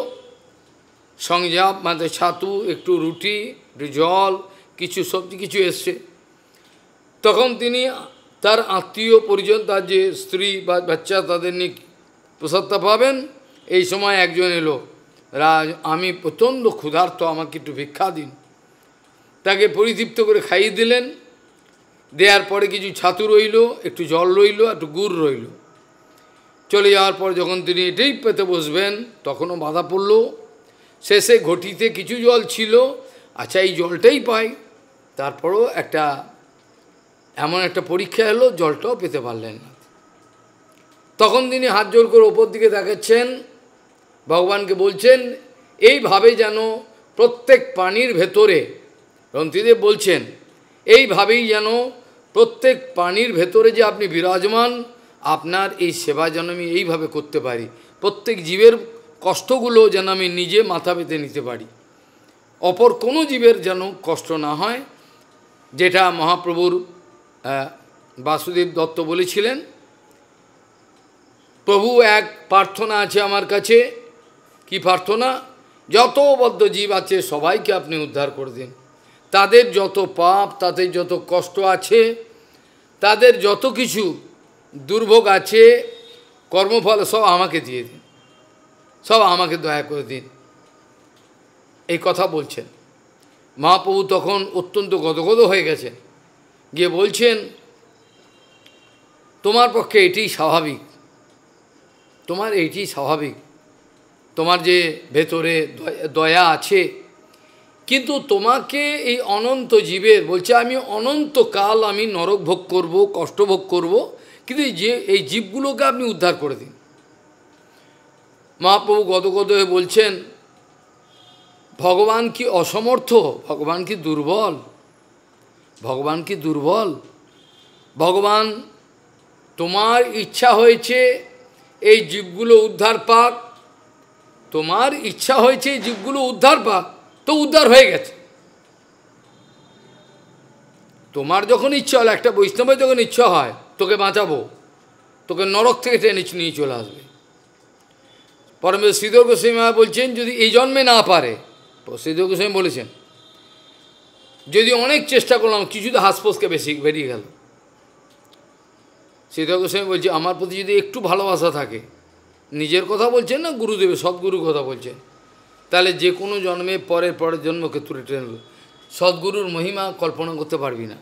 সঙ্গে মানে ছাতু, একটু রুটি, একটু জল, কিছু সবজি, কিছু এসছে, তখন তিনি তার আত্মীয় পরিজন, তার যে স্ত্রী বা বাচ্চা, তাদের নিয়ে প্রসাদটা পাবেন। এই সময় একজন এলো, রাজ আমি প্রচণ্ড ক্ষুধার্ত, আমাকে একটু ভিক্ষা দিন, তাকে পরিতৃপ্ত করে খাইয়ে দিলেন, দেওয়ার পরে কিছু ছাতু রইল, একটু জল রইল, একটু গুড় রইল, চলে যাওয়ার পর যখন তিনি এটাই পেতে বসবেন, তখনও বাধা পড়ল, শেষে ঘটিতে কিছু জল ছিল, আচ্ছা এই জলটাই পাই, তারপরও এমন একটা পরীক্ষা এলো, জলটাও পেতে পারলেন না, তখন তিনি হাত জোড় করে ওপর দিকে দেখাচ্ছেন, ভগবানকে বলছেন, এইভাবে যেন প্রত্যেক প্রাণীর ভেতরে, রন্তিদেব বলছেন, এইভাবেই যেন প্রত্যেক প্রাণীর ভেতরে যে আপনি বিরাজমান, আপনার এই সেবা যেন আমি এইভাবে করতে পারি, প্রত্যেক জীবের কষ্টগুলো যেন আমি নিজে মাথা পেতে নিতে পারি, অপর কোনো জীবের যেন কষ্ট না হয়, যেটা মহাপ্রভুর বাসুদেব দত্ত বলেছিলেন, প্রভু এক প্রার্থনা আছে আমার কাছে, কি প্রার্থনা? যত বদ্ধ জীব আছে সবাইকে আপনি উদ্ধার করে দিন, তাদের যত পাপ, তাদের যত কষ্ট আছে, তাদের যত কিছু দুর্ভোগ আছে, কর্মফল, সব আমাকে দিয়ে দিন, সব আমাকে দয়া করে দিন, এই কথা বলছেন। মহাপ্রভু তখন অত্যন্ত গদগদ হয়ে গেছেন, গিয়ে বলছেন, তোমার পক্ষে এটাই স্বাভাবিক, তোমার এইটি স্বাভাবিক, তোমার যে ভেতরে দয়া আছে, কিন্তু তোমাকে এই অনন্ত জীবের বলছে আমি অনন্তকাল আমি নরক ভোগ করব, কষ্ট ভোগ করব, কিন্তু এই জীবগুলোকে আপনি উদ্ধার করে দিন। মহাপ্রভু গদগদ হয়ে বলছেন, ভগবান কি অসমর্থ? ভগবান কি দুর্বল? ভগবান কি দুর্বল? ভগবান, তোমার ইচ্ছা হয়েছে এই জীবগুলো উদ্ধার পাক, তোমার ইচ্ছা হয়েছে এই জীবগুলো উদ্ধার পাক, তো উদ্ধার হয়ে গেছে। তোমার যখন ইচ্ছা হলো, একটা বৈষ্ণবের যখন ইচ্ছা হয় তোকে বাঁচাবো, তোকে নরক থেকে টেনে নিয়ে চলে আসবে। পরমেশ্বর শ্রীধর গোস্বামী বলছেন যদি এই জন্মে না পারে, শ্রীধর গোস্বামী বলেছেন যদি অনেক চেষ্টা করলাম কিছুতে হাসপোসকে বেশি বেরিয়ে গেল, শ্রীধর গোস্বামী বলছে আমার প্রতি যদি একটু ভালোবাসা থাকে, নিজের কথা বলছেন না, গুরুদেবের সদ্গুরুর কথা বলছেন, তাহলে যে কোনো জন্মে পরের জন্মকে তুলে টেনে, সদ্গুরুর মহিমা কল্পনা করতে পারবি না।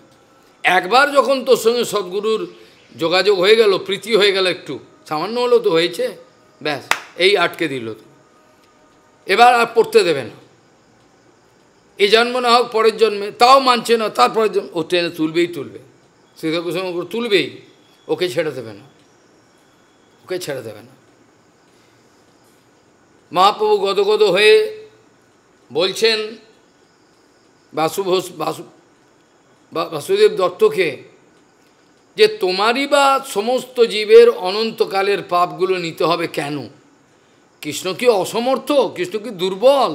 একবার যখন তোর সঙ্গে সদ্গুরুর যোগাযোগ হয়ে গেল, প্রীতি হয়ে গেল, একটু সামান্য হলেও তো হয়েছে, ব্যাস এই আটকে দিল, এবার আর পড়তে দেবে না। এই জন্ম না হোক পরের জন্মে, তাও মানছে না, তারপরের জন্ম ও টেনে তুলবেই তুলবে, শ্রীধর গোস্বামী তুলবেই, ওকে ছেড়ে দেবে না, ওকে ছেড়ে দেবে না। মহাপ্রভু গদগদ হয়ে বলছেন বাসুদেব দত্তকে যে তোমারই বা সমস্ত জীবের অনন্তকালের পাপগুলো নিতে হবে কেন? কৃষ্ণ কি অসমর্থ? কৃষ্ণ কি দুর্বল?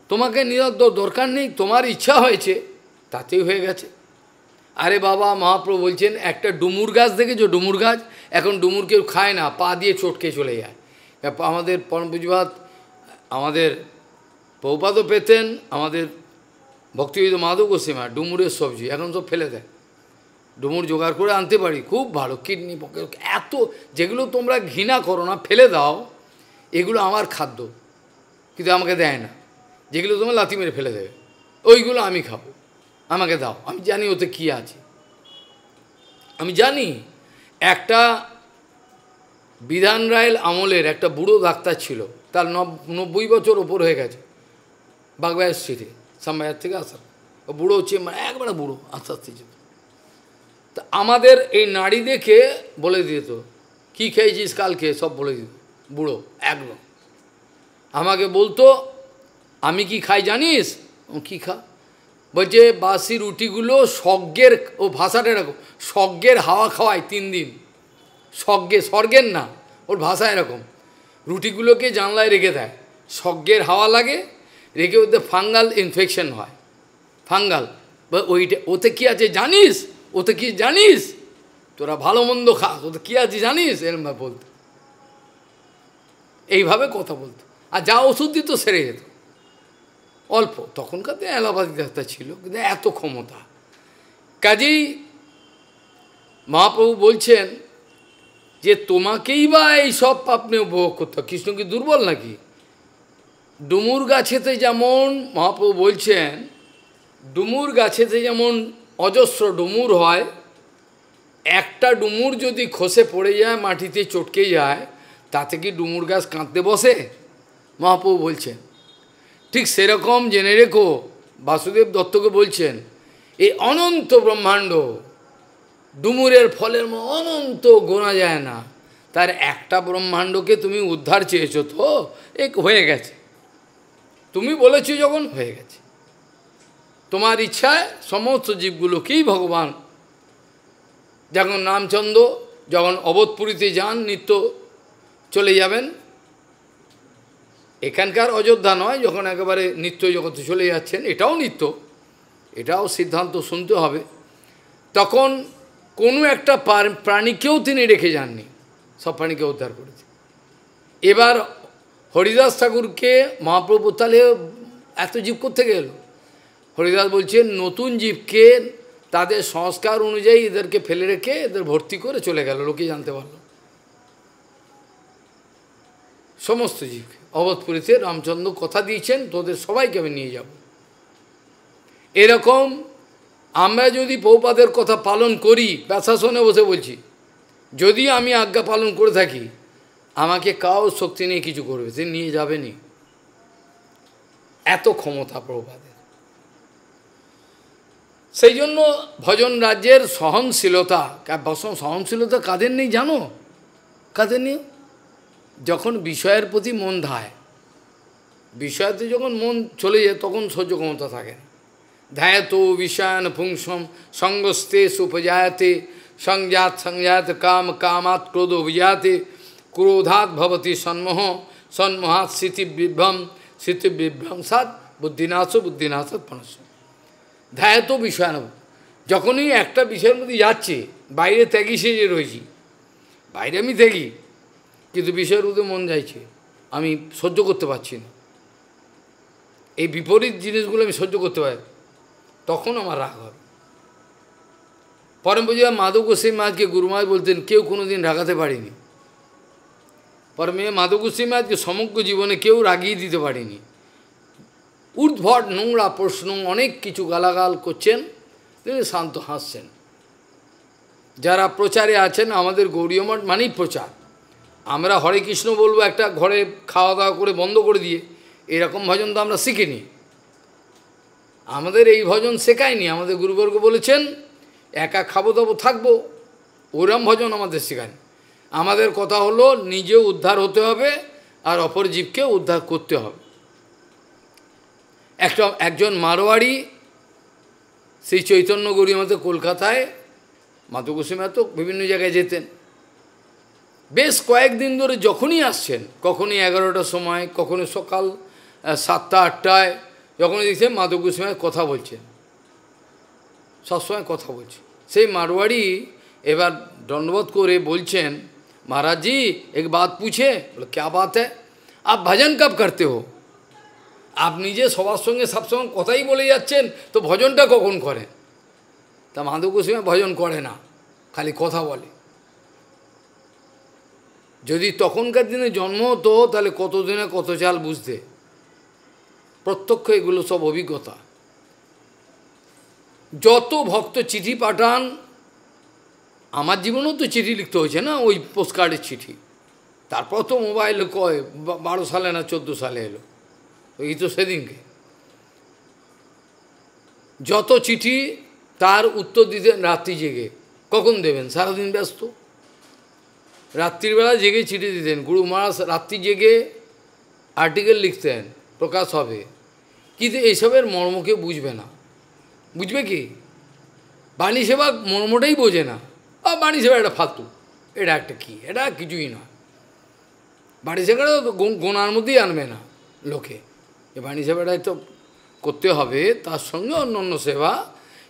তোমাকে নিরন্তর দরকার নেই, তোমার ইচ্ছা হয়েছে তাতেই হয়ে গেছে। আরে বাবা, মহাপ্রভু বলছেন একটা ডুমুর গাছ দেখেছো? ডুমুর গাছ, এখন ডুমুর কেউ খায় না, পা দিয়ে চটকে চলে যায়। আমাদের পরম পূজ্যপাদ আমাদের প্রভুপাদও পেতেন, আমাদের ভক্তিবিদ মাধব গোস্বামী ডুমুরের সবজি এখন সব ফেলে দেয়। ডুমুর জোগাড় করে আনতে পারি, খুব ভালো, কিডনি পক্ষে এত, যেগুলো তোমরা ঘৃণা করো না ফেলে দাও, এগুলো আমার খাদ্য, কিন্তু আমাকে দেয় না। যেগুলো তোমরা লাথি মেরে ফেলে দেবে, ওইগুলো আমি খাবো, আমাকে দাও, আমি জানি ওতে কী আছে, আমি জানি। একটা বিধান রায়ের আমলের একটা বুড়ো ডাক্তার ছিল, তার 90 বছর ওপর হয়ে গেছে, বাগবাজার স্ট্রিটে সামবাজার থেকে আসার, ও বুড়ো হচ্ছে, একবারে বুড়ো, আস্তে আস্তে যেত। তা আমাদের এই নাড়ি দেখে বলে দিত কী খেয়েছিস কালকে, সব বলে দিত, বুড়ো একদম। আমাকে বলতো আমি কি খাই জানিস? ও কী খা? বলছে বাসি রুটিগুলো স্বর্গের, ও ভাষাটা এরকম, স্বর্গের হাওয়া খাওয়ায় 3 দিন, স্বর্গের না, ওর ভাষা এরকম, রুটিগুলোকে জানলায় রেখে দেয়, স্বর্গের হাওয়া লাগে, রেখে ওতে ফাঙ্গাল ইনফেকশন হয়, ফাঙ্গাল। ওইটা ওতে কী আছে জানিস? ওতে কি জানিস? তোরা ভালো মন্দ খাস, ওতে কী আছে জানিস? এরমভাবে বলতো, এইভাবে কথা বলতো, আর যা ওষুধ দিত সেরে যেত অল্প। তখনকার দিনে অ্যালোপ্যাথি ডাক্তার ছিল, কিন্তু এত ক্ষমতা। কাজেই মহাপ্রভু বলছেন যে তোমাকেই বা এই সব পাপ নিয়ে উপভোগ করতে হবে, কৃষ্ণ কি দুর্বল নাকি? ডুমুর গাছেতে যেমন মহাপ্রভু বলছেন, ডুমুর গাছেতে যেমন অজস্র ডুমুর হয়, একটা ডুমুর যদি খসে পড়ে যায়, মাটিতে চটকে যায়, তাতে কি ডুমুর গাছ কাঁদতে বসে? মহাপ্রভু বলছেন ঠিক সেরকম জেনে রেখো, বাসুদেব দত্তকে বলছেন এই অনন্ত ব্রহ্মাণ্ড ডুমুরের ফলের অনন্ত গোনা যায় না, তার একটা ব্রহ্মাণ্ডকে তুমি উদ্ধার চেয়েছো, তো এক হয়ে গেছে, তুমি বলেছো যখন হয়ে গেছে। তোমার ইচ্ছায় সমস্ত জীবগুলোকেই ভগবান, যখন রামচন্দ্র যখন অবধপুরীতে যান, নিত্য চলে যাবেন, এখানকার অযোধ্যা নয়, যখন একেবারে নিত্য জগতে চলে যাচ্ছেন, এটাও নিত্য, এটাও সিদ্ধান্ত শুনতে হবে, তখন কোনো একটা প্রাণীকেও তিনি রেখে যাননি, সব প্রাণীকে উদ্ধার করেছে। এবার হরিদাস ঠাকুরকে মহাপ্রভু তাহলে এত জীব কোত্থেকে এলো? হরিদাস বলছেন নতুন জীবকে তাদের সংস্কার অনুযায়ী এদেরকে ফেলে রেখে এদের ভর্তি করে চলে গেল, লোকে জানতে পারল। সমস্ত জীবকে অবধপুরীতে রামচন্দ্র কথা দিয়েছেন, তোদের সবাইকে আমি নিয়ে যাব। এরকম আমরা যদি প্রভুপাদের কথা পালন করি, ব্যাসাসনে বসে বলছি, যদি আমি আজ্ঞা পালন করে থাকি, আমাকে কাউ শক্তি নিয়ে কিছু করবে, সে নিয়ে যাবেনি। এত ক্ষমতা প্রভুপাদের। সেই জন্য ভজন রাজ্যের সহনশীলতা, সহনশীলতা কাদের নেই জানো? কাদের নেই? যখন বিষয়ের প্রতি মন ধায়, বিষয়তে যখন মন চলে যায় তখন সহ্য ক্ষমতা থাকে না। ধ্যায়ত বিষয়ান পুংসম সঙ্গস্তে সুপজায়তে সংজাত কাম কামাত ক্রোধ অভিজাতে ক্রোধাৎ ভবতি সন্মোহ সন্মোহাৎ স্মৃতিবিভ্রংসাৎ বুদ্ধিনাশাৎ পনস। ধ্যায়ত বিষয়ান, যখনই একটা বিষয়ের মধ্যে যাচ্ছে, বাইরে ত্যাগী সেজে রয়েছি, বাইরে আমি ত্যাগী, কিন্তু বিষয়ের মধ্যে মন যাইছে, আমি সহ্য করতে পারছি না, এই বিপরীত জিনিসগুলো আমি সহ্য করতে পারি, তখন আমার রাগ হবে। পরম পূজ্য মাধব গোস্বামী মহারাজকে গুরুমহারাজ বলতেন, কেউ কোনোদিন রাগাতে পারেনি। পরম মাধব গোস্বামী মহারাজকে সমগ্র জীবনে কেউ রাগিয়ে দিতে পারেনি। উদ্ভট নোংরা প্রশ্ন, অনেক কিছু গালাগাল করছেন, তিনি শান্ত হাসছেন। যারা প্রচারে আছেন, আমাদের গৌড়ীয় মঠ মানেই প্রচার। আমরা হরে কৃষ্ণ বলবো একটা ঘরে খাওয়া দাওয়া করে বন্ধ করে দিয়ে, এরকম ভজন তো আমরা শিখিনি। আমাদের এই ভজন শেখায়নি। আমাদের গুরুবর্গ বলেছেন একা খাবো দাবো থাকবো, ওরম ভজন আমাদের শেখায়নি। আমাদের কথা হলো নিজে উদ্ধার হতে হবে আর অপর জীবকে উদ্ধার করতে হবে। একজন মারোয়াড়ি শ্রী চৈতন্য গৌরী মতে কলকাতায়, মাধব গোস্বামী তো বিভিন্ন জায়গায় যেতেন, বেশ কয়েকদিন ধরে যখনই আসছেন, কখনই 11টার সময়, কখনো সকাল 7টা 8টায়, যখনই দেখছেন মাধব গোস্বামী কথা বলছেন, সবসময় কথা বলছে। সেই মারোয়াড়ি এবার দণ্ডবোধ করে বলছেন, महाराज जी एक बात पूछे। बोले क्या बात है? आप भजन कब करते हो? आप নিজে সবার সঙ্গে সবসময় কথাই বলে যাচ্ছেন, তো ভজনটা কখন করেন? তা মাধব গোস্বামী ভজন করে না, খালি কথা বলে। যদি তখনকার দিনে জন্ম হতো তাহলে কত দিনে কত চাল বুঝতে। প্রত্যক্ষ এগুলো সব অভিজ্ঞতা। যত ভক্ত চিঠি পাঠান, আমার জীবনেও তো চিঠি লিখতে হয়েছে না, ওই পোস্টকার্ডের চিঠি। তারপর তো মোবাইল কয় 12 সালে না 14 সালে এলো, এই তো সেদিনকে। যত চিঠি তার উত্তর দিতেন রাত্রি জেগে। কখন দেবেন? সারাদিন ব্যস্ত। রাত্রিবেলা জেগে চিঠি দিতেন। গুরু মহারাজ রাত্রি জেগে আর্টিকেল লিখতেন, প্রকাশ হবে। কিন্তু এইসবের মর্মকে বুঝবে না। বুঝবে কি? বাণী সেবা মর্মটাই বোঝে না। আর বাণী সেবা এটা ফালতু, এটা একটা কী, এটা কিছুই নয়। বাণী সেবাটা তো গোনার মধ্যেই আনবে না লোকে। যে বাণী সেবাটাই তো করতে হবে, তার সঙ্গে অন্য অন্য সেবা,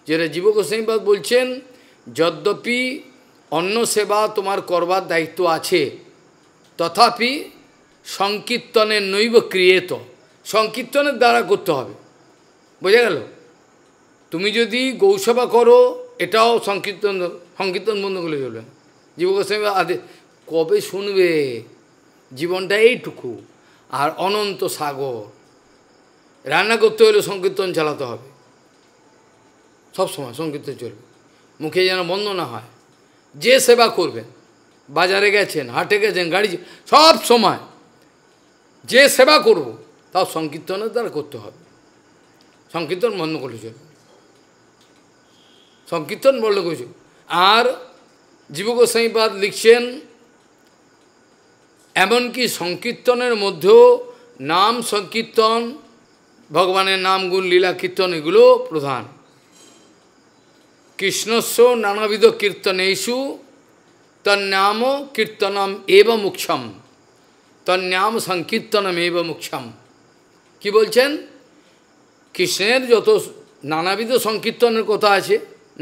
যেটা জীব গোস্বামীপাদ বলছেন, যদ্যপি অন্য সেবা তোমার করবার দায়িত্ব আছে, তথাপি সংকীর্তনের নৈব ক্রিয়েত, সংকীর্তনের দ্বারা করতে হবে। বোঝা গেল? তুমি যদি গৌসেবা করো, এটাও সংকীর্তন বন্ধ করে চলবে। জীব গোস্বামী আদে কবে শুনবে? জীবনটা এইটুকু, আর অনন্ত সাগর। রান্না করতে হলে সংকীর্তন চালাতে হবে, সবসময় সংকীর্তন চলবে, মুখে যেন বন্ধ না হয়। যে সেবা করবেন, বাজারে গেছেন, হাটে গেছেন, গাড়ি, সব সময় যে সেবা করব তাও সংকীর্তনের দ্বারা করতে হবে। সংকীর্তন বন্ধ করে চলবে, সংকীর্তন বন্ধ করে চলবে। আর জীব গোস্বামীপাদ লিখছেন, এমনকি সংকীর্তনের মধ্যেও নাম সংকীর্তন, ভগবানের নাম গুণ লীলা কীর্তন, এগুলো প্রধান। কৃষ্ণস্য নানাবিধ কীর্তনেষু তন্নাম কীর্তনম এব মুখ্যম, তন্নাম সংকীর্তনম এব মুখ্যম। কি বলছেন? কৃষ্ণের যত নানাবিধ সংকীর্তনের কথা আছে,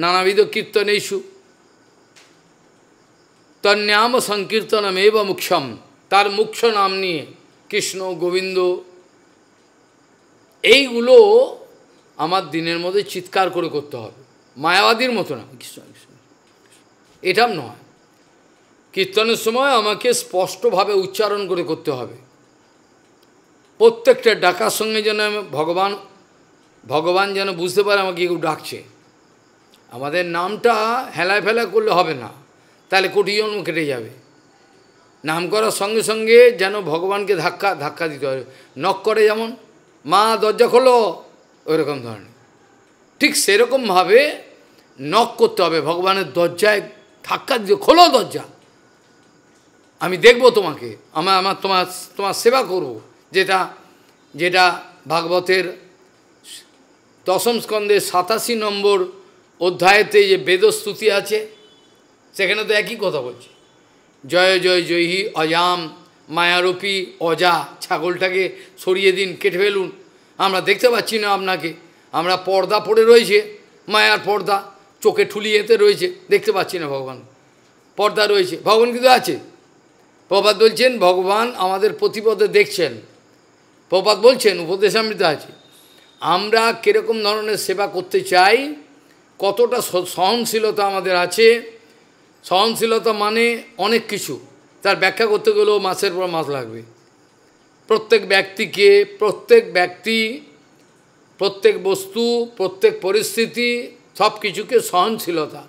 নানাবিধ কীর্তনেষু তন্নাম সংকীর্তনম এব মুখ্যম, তার মুখ্য নাম নিয়ে কৃষ্ণ গোবিন্দ, এইগুলো আমার দিনের মধ্যে চিৎকার করে করতে হবে, মায়াবাদীর মতো না। কৃষ্ণ কৃষ্ণ এটাও নয়। কীর্তনের সময় আমাকে স্পষ্টভাবে উচ্চারণ করে করতে হবে। প্রত্যেকটা ডাকার সঙ্গে যেন ভগবান যেন বুঝতে পারে আমাকে কেউ ডাকছে। আমাদের নামটা হেলায় ফেলা করলে হবে না, তাহলে কোটি জন্ম কেটে যাবে। নাম করার সঙ্গে সঙ্গে যেন ভগবানকে ধাক্কা দিতে হবে। নক করে যেমন, মা দরজা খোলো, ওইরকম ধরনের। ঠিক সেরকমভাবে নক করতে হবে ভগবানের দরজায়, ধাক্কা দিতে, খোলো দরজা, আমি দেখব তোমাকে, তোমার সেবা করব। যেটা ভাগবতের দশম স্কন্ধের 87 নম্বর অধ্যায়েতে যে বেদস্তুতি আছে, সেখানে তো একই কথা বলছে। জয় জয় জয়হি অজাম মায়ারূপী অজা, ছাগলটাকে সরিয়ে দিন, কেটে ফেলুন, আমরা দেখতে পাচ্ছি না আপনাকে, আমরা পর্দা পড়ে রয়েছে, মায়ার পর্দা চোখে ঠুলিয়েতে রয়েছে, দেখতে পাচ্ছি না ভগবান, পর্দা রয়েছে, ভগবান কিন্তু আছে। প্রপাত বলছেন ভগবান আমাদের প্রতিপদে দেখছেন। প্রপাত বলছেন উপদেশামৃত আছে, আমরা কীরকম ধরনের সেবা করতে চাই, কতটা সহনশীলতা আমাদের আছে। সহনশীলতা মানে অনেক কিছু, তার ব্যাখ্যা করতে গেলেও মাসের পর মাস লাগবে। প্রত্যেক ব্যক্তিকে, প্রত্যেক বস্তু, প্রত্যেক পরিস্থিতি, সব কিছুকে সহনশীলতা,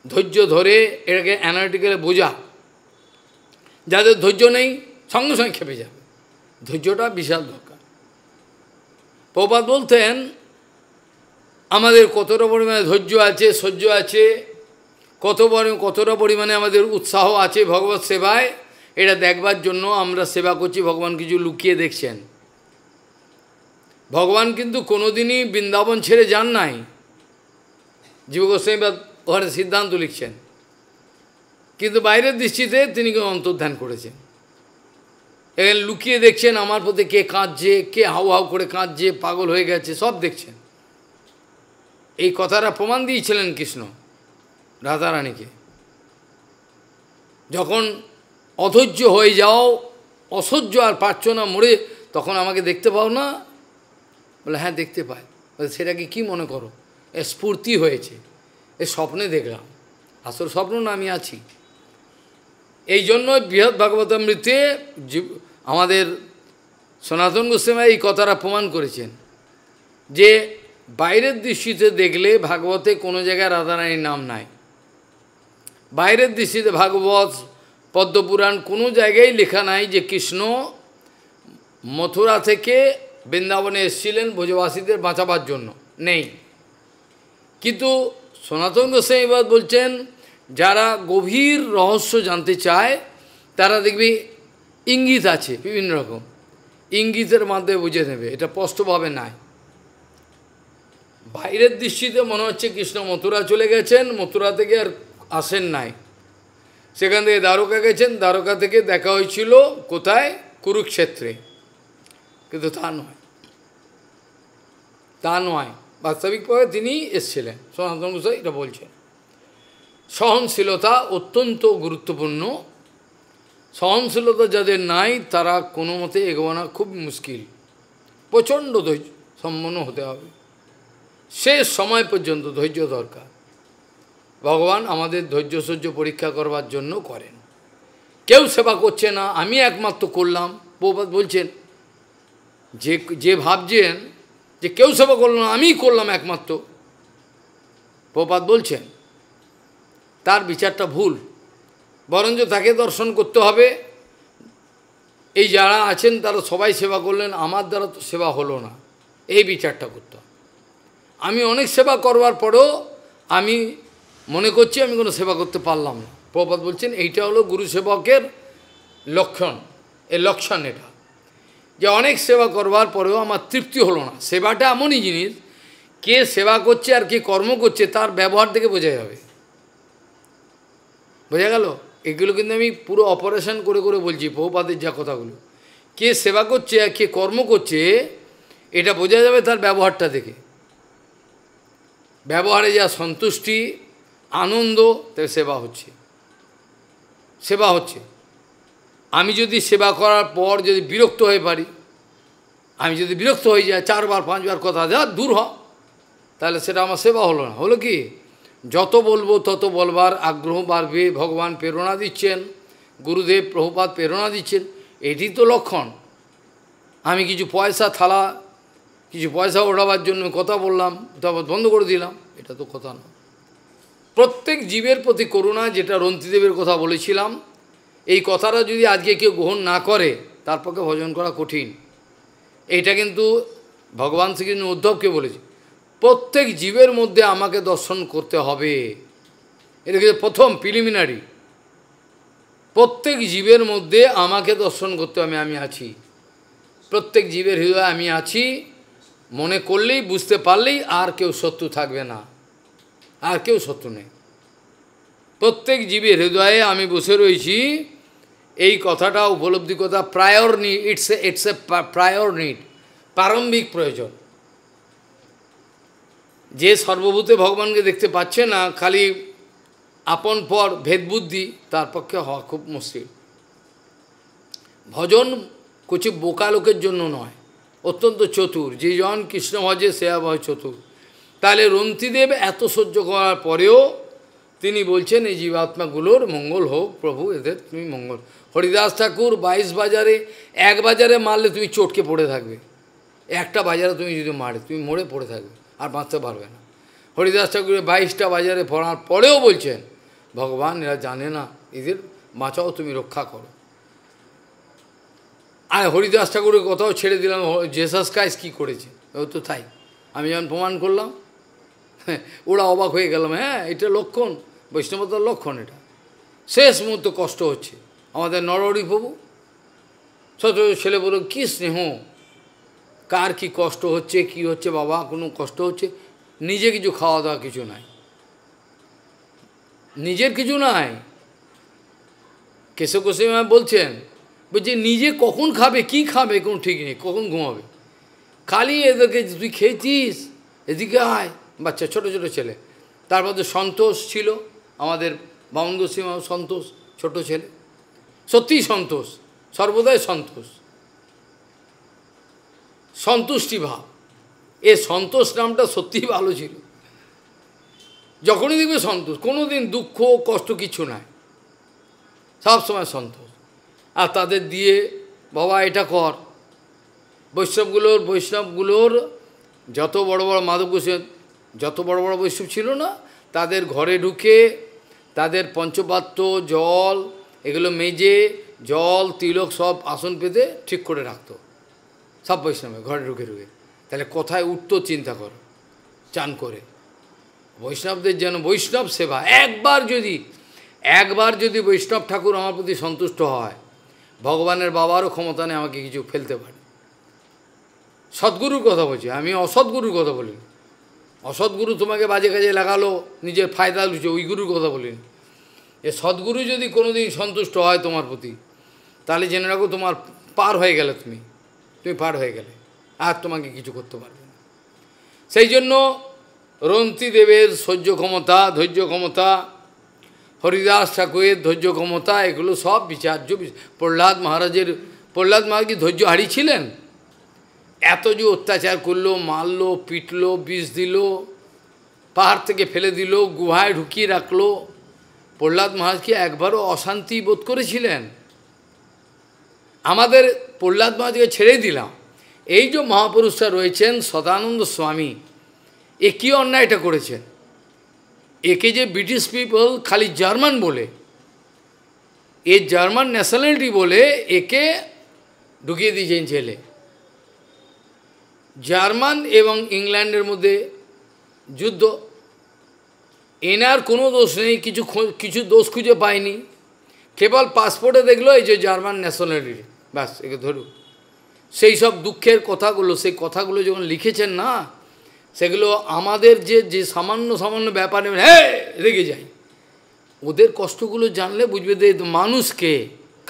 ধৈর্য ধরে এটাকে অ্যানালিটিক্যালি বোঝা। যাদের ধৈর্য নেই সঙ্গে সঙ্গে খেপে যাবে, ধৈর্যটা বিশাল দরকার। প্রপাত বলতেন আমাদের কতটা পরিমাণে ধৈর্য আছে, সহ্য আছে, কতটা পরিমাণে আমাদের উৎসাহ আছে ভগবত সেবায়, এটা দেখবার জন্য আমরা সেবা করছি। ভগবান কিছু লুকিয়ে দেখছেন। ভগবান কিন্তু কোনোদিনই বৃন্দাবন ছেড়ে যান নাই। জীব গোস্বামী ওখানে সিদ্ধান্ত লিখছেন, কিন্তু বাইরের দৃষ্টিতে তিনি অন্তর্ধান করেছেন। এখানে লুকিয়ে দেখছেন আমার প্রতি কে কাঁদছে, কে হাউ হাউ করে কাঁদছে, পাগল হয়ে গেছে, সব দেখছেন। এই কথাটা প্রমাণ দিয়েছিলেন কৃষ্ণ রাধারানীকে। যখন অধৈর্য হয়ে যাও, অসহ্য আর পারছ না, মরে, তখন আমাকে দেখতে পাও না? বলে হ্যাঁ দেখতে পাই। সেটাকে কি মনে করো? এ স্ফূর্তি হয়েছে, এ স্বপ্নে দেখলাম, আসল স্বপ্ন না, আমি আছি। এই জন্য বৃহৎ ভাগবতামৃতে আমাদের সনাতন গোস্বামী এই কথাটা প্রমাণ করেছেন যে বাইরের দৃষ্টিতে দেখলে ভাগবতে কোনো জায়গায় রাধারানীর নাম নাই। বাইরের দৃষ্টিতে ভাগবত, পদ্মপুরাণ কোনো জায়গায় লেখা নাই যে কৃষ্ণ মথুরা থেকে বৃন্দাবনে এসেছিলেন ব্রজবাসীদের বাঁচাবার জন্য, নেই। কিন্তু সনাতন গোস্বামী বলছেন যারা গভীর রহস্য জানতে চায় তারা দেখবি ইঙ্গিত আছে, বিভিন্ন রকম ইঙ্গিতের মাধ্যমে বুঝে নেবে, এটা স্পষ্টভাবে নাই। বাইরের দৃষ্টিতে মনে হচ্ছে কৃষ্ণ মথুরা চলে গেছেন, মথুরা থেকে আর আসেন নাই, সেখান থেকে দ্বারকা গেছেন, দ্বারকা থেকে দেখা হয়েছিল কোথায়? কুরুক্ষেত্রে। কিন্তু তা নয়, বাস্তবিকভাবে তিনি এসেছিলেন। সনাতন গোস্বামী এটা বলছেন। সহনশীলতা অত্যন্ত গুরুত্বপূর্ণ। সহনশীলতা যাদের নাই তারা কোনো মতে এগোনো খুব মুশকিল। প্রচণ্ড ধৈর্য সম্পন্ন হতে হবে, শেষ সময় পর্যন্ত ধৈর্য দরকার। ভগবান আমাদের ধৈর্য সহ্য পরীক্ষা করবার জন্য করেন। কেউ সেবা করছে না, আমি একমাত্র করলাম। প্রভুপাদ বলছেন যে ভাবছেন যে কেউ সেবা করল না, আমিই করলাম একমাত্র, প্রভুপাদ বলছেন তার বিচারটা ভুল। বরঞ্চ তাকে দর্শন করতে হবে, এই যারা আছেন তারা সবাই সেবা করলেন, আমার দ্বারা তো সেবা হলো না, এই বিচারটা করতে হবে। আমি অনেক সেবা করবার পরেও আমি মনে করছি আমি কোনো সেবা করতে পারলাম না। প্রভুপাদ বলছেন এইটা হলো গুরু সেবকের লক্ষণ। এর লক্ষণ এটা যে অনেক সেবা করবার পরেও আমার তৃপ্তি হলো না। সেবাটা এমনই জিনিস, কে সেবা করছে আর কে কর্ম করছে তার ব্যবহার থেকে বোঝা যাবে। বোঝা গেল? এগুলো কিন্তু আমি পুরো অপারেশন করে করে বলছি, প্রভুপাদের যা কথাগুলো। কে সেবা করছে আর কে কর্ম করছে এটা বোঝা যাবে তার ব্যবহারটা দেখে। ব্যবহারে যা সন্তুষ্টি, আনন্দ, তাই সেবা হচ্ছে। আমি যদি সেবা করার পর যদি বিরক্ত হয়ে পারি, আমি যদি বিরক্ত হয়ে যাই, 4বার 5বার কথা যা দূর হ, তাহলে সেটা আমার সেবা হলো না। হলো কি? যত বলবো তত বলবার আগ্রহ বাড়বে। ভগবান প্রেরণা দিচ্ছেন, গুরুদেব প্রভুপাদ প্রেরণা দিচ্ছেন, এটি তো লক্ষণ। আমি কিছু পয়সা ওঠাবার জন্য কথা বললাম, তারপর বন্ধ করে দিলাম, এটা তো কথা না। প্রত্যেক জীবের প্রতি করুণা, যেটা রন্তিদেবের কথা বলেছিলাম, এই কথাটা যদি আজকে কেউ গ্রহণ না করে তার পক্ষে ভজন করা কঠিন। এইটা কিন্তু ভগবান শ্রীকৃষ্ণ উদ্ধবকে বলেছে, প্রত্যেক জীবের মধ্যে আমাকে দর্শন করতে হবে। এটা কিন্তু প্রথম প্রিলিমিনারি। প্রত্যেক জীবের মধ্যে আমাকে দর্শন করতে হবে, আমি আছি। প্রত্যেক জীবের হৃদয়ে আমি আছি মনে করলেই, বুঝতে পারলেই আর কেউ শত্রু থাকবে না, আর কেউ শত্রু নেই। প্রত্যেক জীবের হৃদয়ে আমি বসে রয়েছি, এই কথাটা উপলব্ধি কথা prior need, it's a prior need, প্রারম্ভিক প্রয়োজন। যে সর্বভূতে ভগবানকে দেখতে পাচ্ছে না, খালি আপন পর ভেদবুদ্ধি, তার পক্ষে হওয়া খুব মুশকিল। ভজন কিছু বোকা লোকের জন্য নয়, অত্যন্ত চতুর। যে জন কৃষ্ণ ভজে সে হয় চতুর। তাহলে রন্তিদেব এত সহ্য করার পরেও তিনি বলছেন এই জীবাত্মাগুলোর মঙ্গল হোক প্রভু, এদের তুমি মঙ্গল। হরিদাস ঠাকুর 22 বাজারে, এক বাজারে মারলে তুমি চটকে পড়ে থাকবে, একটা বাজারে তুমি যদি মারে তুমি মরে পড়ে থাকবে, আর বাঁচতে পারবে না। হরিদাস ঠাকুরের 22টা বাজারে পড়ার পরেও বলছেন ভগবান এরা জানে না, এদের বাঁচাও, তুমি রক্ষা করো। আর হরিদাস ঠাকুরের কথাও ছেড়ে দিলাম, জেসাস ক্রাইস্ট কী করেছে ও তো তাই, আমি যখন প্রমাণ করলাম ওরা অবাক হয়ে গেলাম। হ্যাঁ, এটা লক্ষণ, বৈষ্ণবতার লক্ষণ। এটা শেষ মুহূর্তে কষ্ট হচ্ছে আমাদের নরহরি প্রভু। ছোট ছেলে বলো কী স্নেহ, কার কি কষ্ট হচ্ছে, কি হচ্ছে বাবা, কোনো কষ্ট হচ্ছে, নিজে কিছু খাওয়া দাওয়া কিছু নাই, নিজের কিছু নাই। কেশব গোস্বামী বলছেন, বলছে নিজে কখন খাবে, কি খাবে কোনো ঠিক নেই, কখন ঘুমাবে, খালি এদেরকে তুই খেয়েছিস, এদিকে আয়। বাচ্চা ছোট ছোট ছেলে, তার মধ্যে সন্তোষ ছিল, আমাদের বামন গোস্বামী সন্তোষ, ছোট ছেলে, সত্যিই সন্তোষ, সর্বদাই সন্তোষ, সন্তুষ্টি ভাব। এ সন্তোষ নামটা সত্যিই ভালো ছিল। যখনই দেখবে সন্তোষ, কোনো দিন দুঃখ কষ্ট কিছু নাই, সবসময় সন্তোষ। আর তাদের দিয়ে বাবা এটা কর, বৈষ্ণবগুলোর যত বড় বড় মাধব গোস্বামী, যত বড় বড় বৈষ্ণব ছিল না, তাদের ঘরে ঢুকে তাদের পঞ্চপাত্র জল এগুলো মেজে জল তিলক সব আসন পেতে ঠিক করে রাখতো, সব বৈষ্ণবে ঘরে ঢুকে ঢুকে। তাহলে কোথায় উঠতো চিন্তা করো, চান করে। বৈষ্ণবদের যেন বৈষ্ণব সেবা, একবার যদি বৈষ্ণব ঠাকুর আমার প্রতি সন্তুষ্ট হয়, ভগবানের বাবারও ক্ষমতা নেই আমাকে কিছু ফেলতে পারে। সদ্গুরুর কথা বলছি, আমি অসৎগুরুর কথা বলি। অসৎগুরু তোমাকে বাজে কাজে লাগালো, নিজের ফায়দা লুচে, ওই গুরুর কথা বলিনি। এ সদ্গুরু যদি কোনোদিন সন্তুষ্ট হয় তোমার প্রতি, তাহলে জেনে রাখো তোমার পার হয়ে গেলে, তুমি পার হয়ে গেলে, আর তোমাকে কিছু করতে পারবে না। সেই জন্য রন্তিদেবের সহ্য ক্ষমতা, ধৈর্য ক্ষমতা, হরিদাস ঠাকুরের ধৈর্য ক্ষমতা, এগুলো সব বিচার্য। প্রহ্লাদ মহারাজ কি ধৈর্য হারিয়েছিলেন? এত যে অত্যাচার করলো, মারলো, পিটলো, বিষ দিল, পাহাড় থেকে ফেলে দিল, গুহায় ঢুকিয়ে রাখলো, প্রহ্লাদ মহারাজ কি একবারও অশান্তি বোধ করেছিলেন? আমাদের প্রহ্লাদ মহারাজকে ছেড়ে দিলাম, এই যে মহাপুরুষরা রয়েছেন সদানন্দ স্বামী, এ কী অন্যায়টা করেছেন? একে যে ব্রিটিশ পিপল খালি জার্মান বলে, এ জার্মান ন্যাশনালিটি বলে একে ঢুকিয়ে দিয়েছেন ছেলে। জার্মান এবং ইংল্যান্ডের মধ্যে যুদ্ধ, এনার কোনো দোষ নেই, কিছু দোষ খুঁজে পায়নি, কেবল পাসপোর্টে দেখলো এই যে জার্মান ন্যাশনালিটি, ব্যাস একে ধরুন। সেই সব দুঃখের কথাগুলো, সেই কথাগুলো যখন লিখেছেন না, সেগুলো আমাদের যে সামান্য ব্যাপারে হ্যাঁ রেগে যায়। ওদের কষ্টগুলো জানলে বুঝবে যে মানুষকে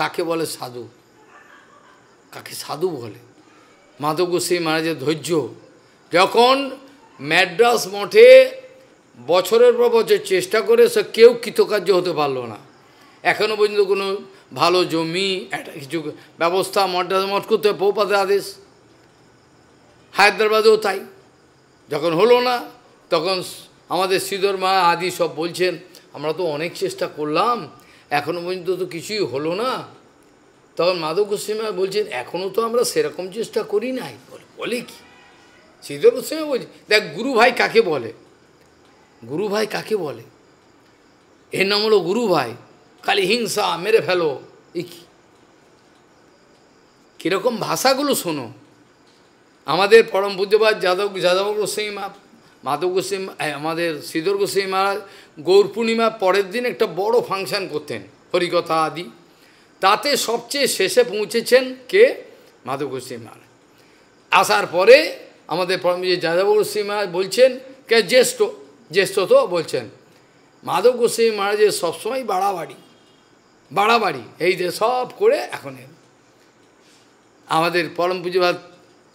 কাকে বলে সাধু, কাকে সাধু বলে। মাধব গোস্বামী মহারাজের ধৈর্য, যখন ম্যাড্রাস মঠে বছরের পর বছর চেষ্টা করে সে কেউ কৃতকার্য হতে পারলো না, এখনও পর্যন্ত কোনো ভালো জমি একটা কিছু ব্যবস্থা ম্যাড্রাস মঠ করতে প্রভুপাদের আদেশ, হায়দ্রাবাদেও তাই। যখন হলো না, তখন আমাদের শ্রীধর মা আদি সব বলছেন আমরা তো অনেক চেষ্টা করলাম, এখনও পর্যন্ত তো কিছুই হলো না। তখন মাধব গোস্বামী বলছেন এখনও তো আমরা সেরকম চেষ্টা করি নাই। বলে কি? শ্রীধর গোস্বামী বলছে দেখ গুরু ভাই কাকে বলে, গুরু ভাই কাকে বলে? এর নাম হলো গুরু ভাই, খালি হিংসা, মেরে ফেলো। কীরকম ভাষাগুলো শোনো। আমাদের পরম পূজ্যপাদ যাদব গোস্বামী মাধব গোস্বামী, আমাদের শ্রীধর গোস্বামী মহারাজ গৌর পূর্ণিমা পরের দিন একটা বড় ফাংশন করতেন, হরিকথা আদি। তাতে সবচেয়ে শেষে পৌঁছেছেন কে? মাধব গোস্বামী মহারাজ। আসার পরে আমাদের পরম যাদব গোস্বামী মহারাজ বলছেন, কে জ্যেষ্ঠ তো বলছেন, মাধব গোস্বামী মহারাজের সবসময় বাড়াবাড়ি এই যে সব করে এখন আমাদের পরম পূজ্যপাদ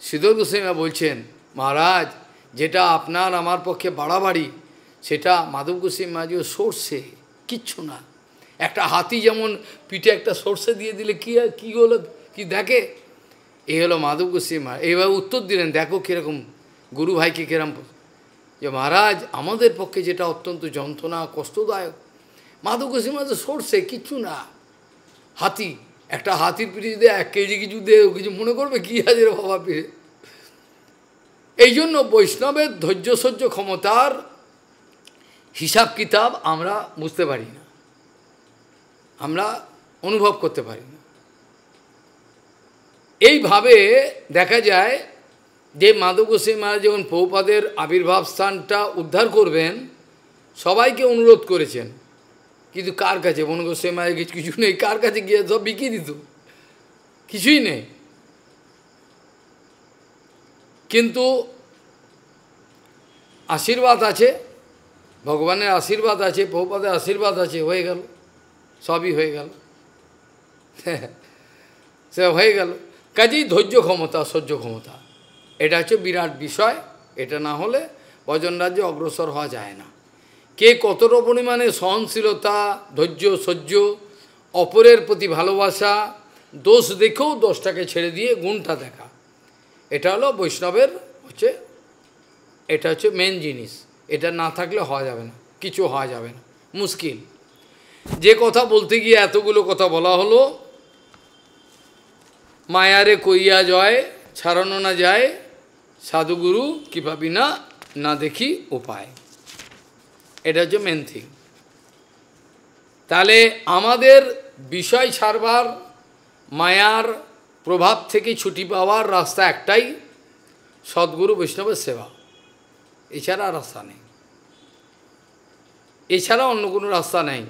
শ্রীধর গোস্বামী বলছেন, মহারাজ যেটা আপনার আমার পক্ষে বাড়াবাড়ি, সেটা মাধব গোস্বামী মহারাজের সর্ষে, কিচ্ছু না। একটা হাতি যেমন পিঠে একটা সর্ষে দিয়ে দিলে কি হলো, কি দেখে? এই হলো মাধব গোস্বামী মহারাজ। এইভাবে উত্তর দিলেন, দেখো কীরকম গুরু ভাইকে কিরম, যে মহারাজ আমাদের পক্ষে যেটা অত্যন্ত যন্ত্রণা কষ্টদায়ক, মাধব গোস্বামী মহারাজ সর্ষে, কিচ্ছু না। হাতি, একটা হাতির পিঠে যদি 1 কেজি কিছু দিয়ে কিছু মনে করবে কি আছে রে বাবা পিঠে। এই জন্য বৈষ্ণবের ধৈর্য সহ্য ক্ষমতার হিসাব কিতাব আমরা বুঝতে পারি না, আমরা অনুভব করতে পারি না। এইভাবে দেখা যায় যে মাধব গোস্বামী মহারাজ যখন প্রভুপাদের আবির্ভাব স্থানটা উদ্ধার করবেন, সবাইকে অনুরোধ করেছেন, কিন্তু কার কাছে? মনে গোস্বামী মহারাজ কিছু নেই, কার কাছে গিয়ে সব বিকিয়ে দিত, কিছুই নেই। কিন্তু আশীর্বাদ আছে, ভগবানের আশীর্বাদ আছে, প্রভুপাদের আশীর্বাদ আছে, হয়ে গেল, সবই হয়ে গেল, সে হয়ে গেল। কাজেই ধৈর্য ক্ষমতা, সহ্য ক্ষমতা, এটা হচ্ছে বিরাট বিষয়। এটা না হলে ভজন রাজ্যে অগ্রসর হওয়া যায় না। কে কতটা পরিমাণে সহনশীলতা, ধৈর্য, সহ্য, অপরের প্রতি ভালোবাসা, দোষ দেখেও দোষটাকে ছেড়ে দিয়ে গুণটা দেখা, এটা হলো বৈষ্ণবের এটা হচ্ছে মেন জিনিস। এটা না থাকলে হওয়া যাবে না, কিছু হওয়া যাবে না, মুশকিল। যে কথা বলতে গিয়ে এতগুলো কথা বলা হলো, মায়ারে কইয়া জয় ছাড়ানো না যায়, সাধুগুরু কৃপা বিনা না দেখি উপায়, এটা হচ্ছে মেন থিং। তাহলে আমাদের বিষয় ছাড়বার, মায়ার প্রভাব থেকে ছুটি পাওয়ার রাস্তা একটাই, সদ্গুরু বৈষ্ণবের সেবা, এছাড়া রাস্তা নেই, এছাড়া অন্য কোনো রাস্তা নেই।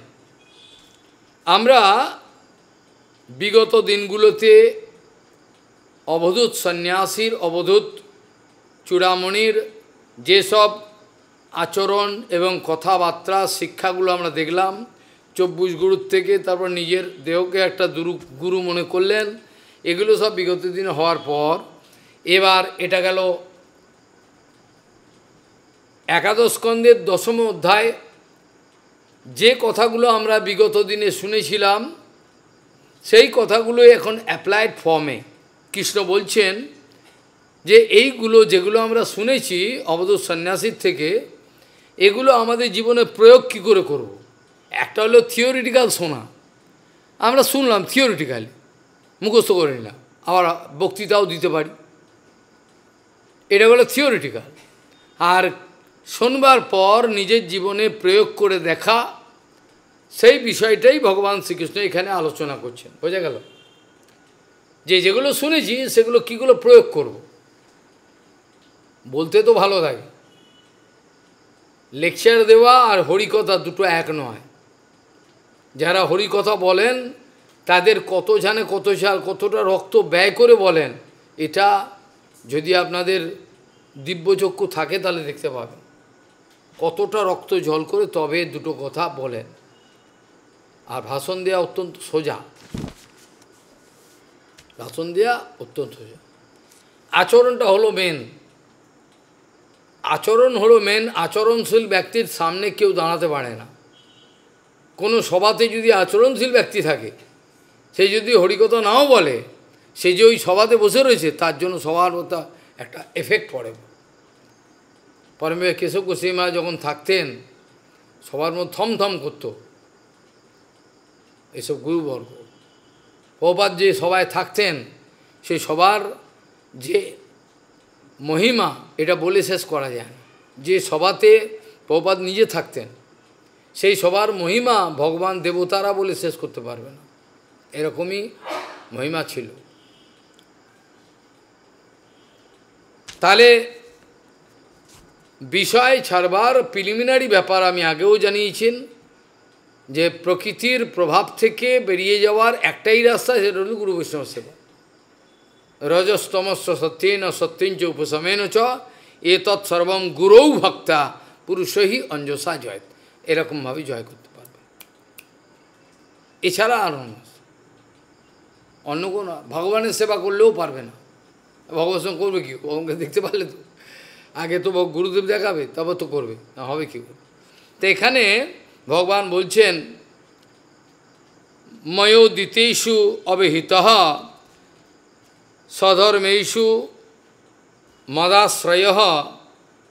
আমরা বিগত দিনগুলোতে অবধূত সন্ন্যাসীর, অবধূত চূড়ামণির যেসব আচরণ এবং কথাবার্তা শিক্ষাগুলো আমরা দেখলাম, 24 গুরুর থেকে, তারপর নিজের দেহকে একটা গুরু মনে করলেন, এগুলো সব বিগত দিনে হওয়ার পর এবার এটা গেল একাদশ স্কন্ধের 10ম অধ্যায়। যে কথাগুলো আমরা বিগত দিনে শুনেছিলাম, সেই কথাগুলো এখন অ্যাপ্লাইড ফর্মে কৃষ্ণ বলছেন যে এইগুলো যেগুলো আমরা শুনেছি অবধূত সন্ন্যাসীর থেকে, এগুলো আমাদের জীবনে প্রয়োগ কী করে করব। একটা হলো থিওরিটিক্যাল শোনা, আমরা শুনলাম থিওরিটিক্যালি, মুখস্থ করে নিলাম, আবার বক্তৃতাও দিতে পারি, এটা হলো থিওরিটিক্যাল। আর শোনবার পর নিজের জীবনে প্রয়োগ করে দেখা, সেই বিষয়টাই ভগবান শ্রীকৃষ্ণ এখানে আলোচনা করছেন। বোঝা গেল যে যেগুলো শুনেছি সেগুলো কীগুলো প্রয়োগ করব। বলতে তো ভালো লাগে, লেকচার দেওয়া আর হরিকথা দুটো এক নয়। যারা হরিকথা বলেন তাদের কত জানে, কত সাল, কতটা রক্ত ব্যয় করে বলেন, এটা যদি আপনাদের দিব্যচক্ষু থাকে তাহলে দেখতে পাবেন কতটা রক্ত জল করে তবে দুটো কথা বলেন। আর ভাষণ দেওয়া অত্যন্ত সোজা, ভাষণ দেওয়া অত্যন্ত সোজা। আচরণটা হলো মেন, আচরণ হলো মেন। আচরণশীল ব্যক্তির সামনে কেউ দাঁড়াতে পারে না। কোনো সভাতে যদি আচরণশীল ব্যক্তি থাকে, সে যদি হরিকথা নাও বলে, সে যে ওই সভাতে বসে রয়েছে তার জন্য সবার ওটা একটা এফেক্ট পড়ে। পরমে কেশব গোস্বামী মহারাজ যখন থাকতেন, সবার মধ্যে থমথম করত এসব গুরুবর্গ। প্রভুপাদ যে সবাই থাকতেন, সেই সবার যে মহিমা এটা বলে শেষ করা যায় না। যে সভাতে প্রভুপাদ নিজে থাকতেন, সেই সবার মহিমা ভগবান দেবতারা বলে শেষ করতে পারবে না, এরকমই মহিমা ছিল। তাহলে বিষয় ছাড়বার প্রিলিমিনারি ব্যাপার আমি আগেও জানিয়েছেন, যে প্রকৃতির প্রভাব থেকে বেরিয়ে যাওয়ার একটাই রাস্তা, সেটা হল গুরু বৈষ্ণব সেবা। রজস্তমস্য সত্যেন সত্যেঞ্চ উপশমেন চ এতৎ সর্বম গুরৌ ভক্তা পুরুষই অঞ্জসা জয়, এরকমভাবে জয় করতে পারবে। এছাড়া আর অন্য কোনো ভগবানের সেবা করলেও পারবে না। ভগবান সঙ্গে করবে কি? ভগবানকে দেখতে পারলে তো আগে তো গুরুদেব দেখাবে, তবে তো করবে, না হবে কি? তো এখানে ভগবান বলছেন ময়োদিতেষু অবহিতঃ স্বধর্মেষু মদাশ্রয়ঃ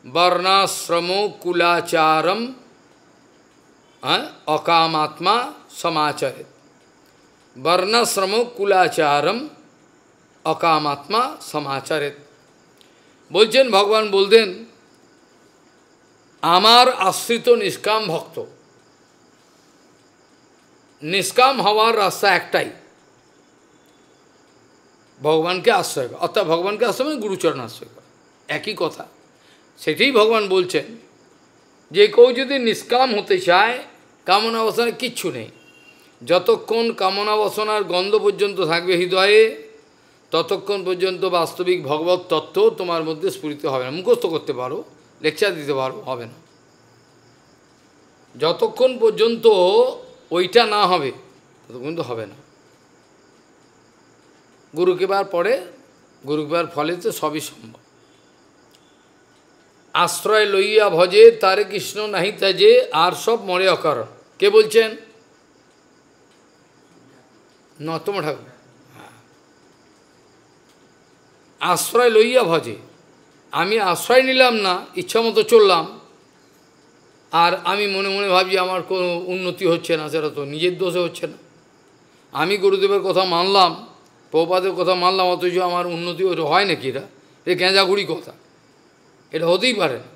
বর্ণাশ্রমো কুলাচারম অকামাত্মা সমাচরেত। বর্ণাশ্রমো কুলাচারম অকামাত্মা সমাচরেত। বলছেন ভগবান বলতেন আমার আশ্রিত নিষ্কাম ভক্ত, নিষ্কাম হওয়ার রাস্তা একটাই, ভগবানকে আশ্রয় করা, অর্থাৎ ভগবানকে আশ্রয় মানে গুরুচরণ আশ্রয় করা, একই কথা। সেটাই ভগবান বলছেন যে কেউ যদি নিষ্কাম হতে চায়, কামনা বাসনার কিচ্ছু নেই, যতক্ষণ কামনা বাসনার গন্ধ পর্যন্ত থাকবে হৃদয়ে, ততক্ষণ পর্যন্ত বাস্তবিক ভগবত তত্ত্ব তোমার মধ্যে স্ফুরিত হবে না। মুখস্থ করতে পারো, লেকচার দিতে পারো, হবে না। যতক্ষণ পর্যন্ত ওইটা না হবে ততক্ষণ তো হবে না। গুরুকৃপার পরে, গুরুকৃপার ফলে তো সবই সম্ভব। আশ্রয় লইয়া ভজে তারে কৃষ্ণ নাহি তাজে, আর সব মরে অকারণ। কে বলছেন? নতম ঠাকুর। আশ্রয় লইয়া ভজে, আমি আশ্রয় নিলাম না, ইচ্ছা মতো চললাম, আর আমি মনে মনে ভাবছি আমার কোনো উন্নতি হচ্ছে না, সেটা তো নিজের দোষে হচ্ছে না। আমি গুরুদেবের কথা মানলাম, প্রভুপাদের কথা মানলাম, অথচ আমার উন্নতি হয় নাকি? এটা গেঁজাগুড়ি কথা, এটা হতেই পারে না।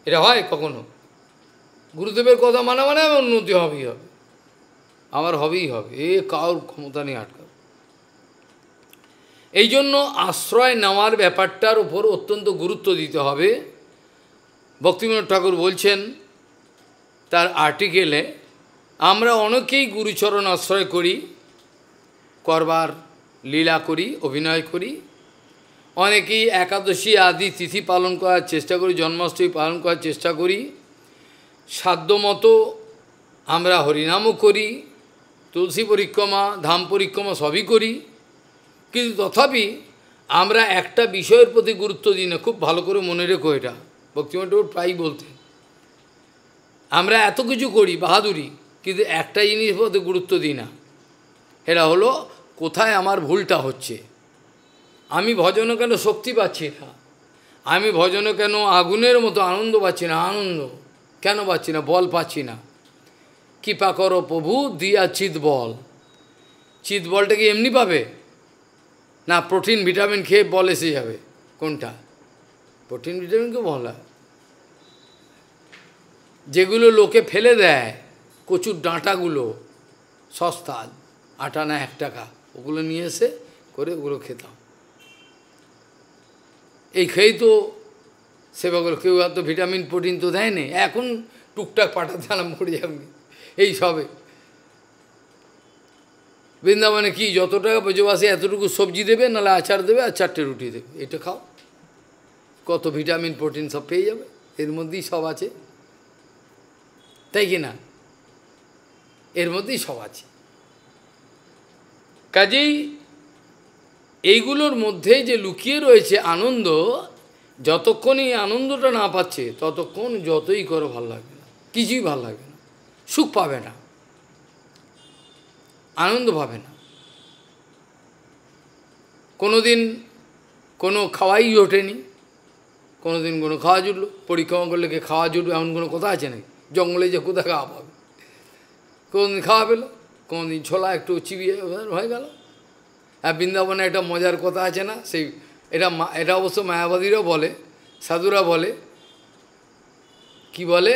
এটা হয় কখনো? গুরুদেবের কথা মানে মানে আমার উন্নতি হবেই হবে, আমার হবেই হবে, এ কারোর ক্ষমতা নেই আটকা। এই জন্য আশ্রয় নেওয়ার ব্যাপারটার উপর অত্যন্ত গুরুত্ব দিতে হবে। ভক্তিবিনোদ ঠাকুর বলছেন তার আর্টিকেলে, আমরা অনেকেই গুরুচরণ আশ্রয় করি, করবার লীলা করি, অভিনয় করি, অনেকেই একাদশী আদি তিথি পালন করার চেষ্টা করি, জন্মাষ্টমী পালন করার চেষ্টা করি, সাধ্যমতো আমরা হরিনামও করি, তুলসী পরিক্রমা, ধাম পরিক্রমা সবই করি, কিন্তু তথাপি আমরা একটা বিষয়ের প্রতি গুরুত্ব দিই না। খুব ভালো করে মনে রেখো, এটা ভক্তিবিনোদ ঠাকুর প্রায়ই বলতেন। আমরা এত কিছু করি, বাহাদুরি, কিন্তু একটা জিনিস প্রতি গুরুত্ব দিই না, এটা হলো কোথায় আমার ভুলটা হচ্ছে। আমি ভজনে কেন শক্তি পাচ্ছি না, আমি ভজনে কেন আগুনের মতো আনন্দ পাচ্ছি না, আনন্দ কেন পাচ্ছি না, বল পাচ্ছি না। কৃপা করো প্রভু দিয়া চিৎ বল। চিৎ বলটা কি এমনি পাবে? না প্রোটিন ভিটামিন খেয়ে বল এসে যাবে? কোনটা? প্রোটিন ভিটামিনকে বল হয়, যেগুলো লোকে ফেলে দেয়, কচুর ডাঁটাগুলো সস্তা, 8 আনা 1 টাকা, ওগুলো নিয়ে এসে করে ওগুলো খেতাম। এই খেয়েই তো সেবাগুলো, কেউ এত ভিটামিন প্রোটিন তো দেয়নি, এখন টুকটাক পাঠাতে আরাম করে যাবে এই সবে। বৃন্দাবনে কি যত টাকা ব্রজবাসী এতটুকু সবজি দেবে, নাহলে আচার দেবে আর 4টে রুটি দেবে, এটা খাও, কত ভিটামিন প্রোটিন সব পেয়ে যাবে, এর মধ্যেই সব আছে, তাই কি না? এর মধ্যেই সব আছে। কাজেই এইগুলোর মধ্যে যে লুকিয়ে রয়েছে আনন্দ, যতক্ষণই আনন্দটা না পাচ্ছে ততক্ষণ যতই করো ভাল লাগবে না, কিছুই ভাল লাগবে না, সুখ পাবে না, আনন্দ পাবে না। কোনো দিন কোনো খাওয়াই জোটেনি, কোনো দিন কোনো খাওয়া জুটলো, পরিক্রমা করলে কে খাওয়া জুটবে এমন কোনো কথা আছে নাকি? জঙ্গলে যে কোথায় খাওয়া পাবে? কোনো দিন খাওয়া পেলো, কোনো দিন ছোলা একটু চিবিয়ে হয়ে গেল। আর বৃন্দাবনে একটা মজার কথা আছে না, সেই এটা অবশ্য মায়াবাদীরাও বলে, সাধুরা বলে, কি বলে,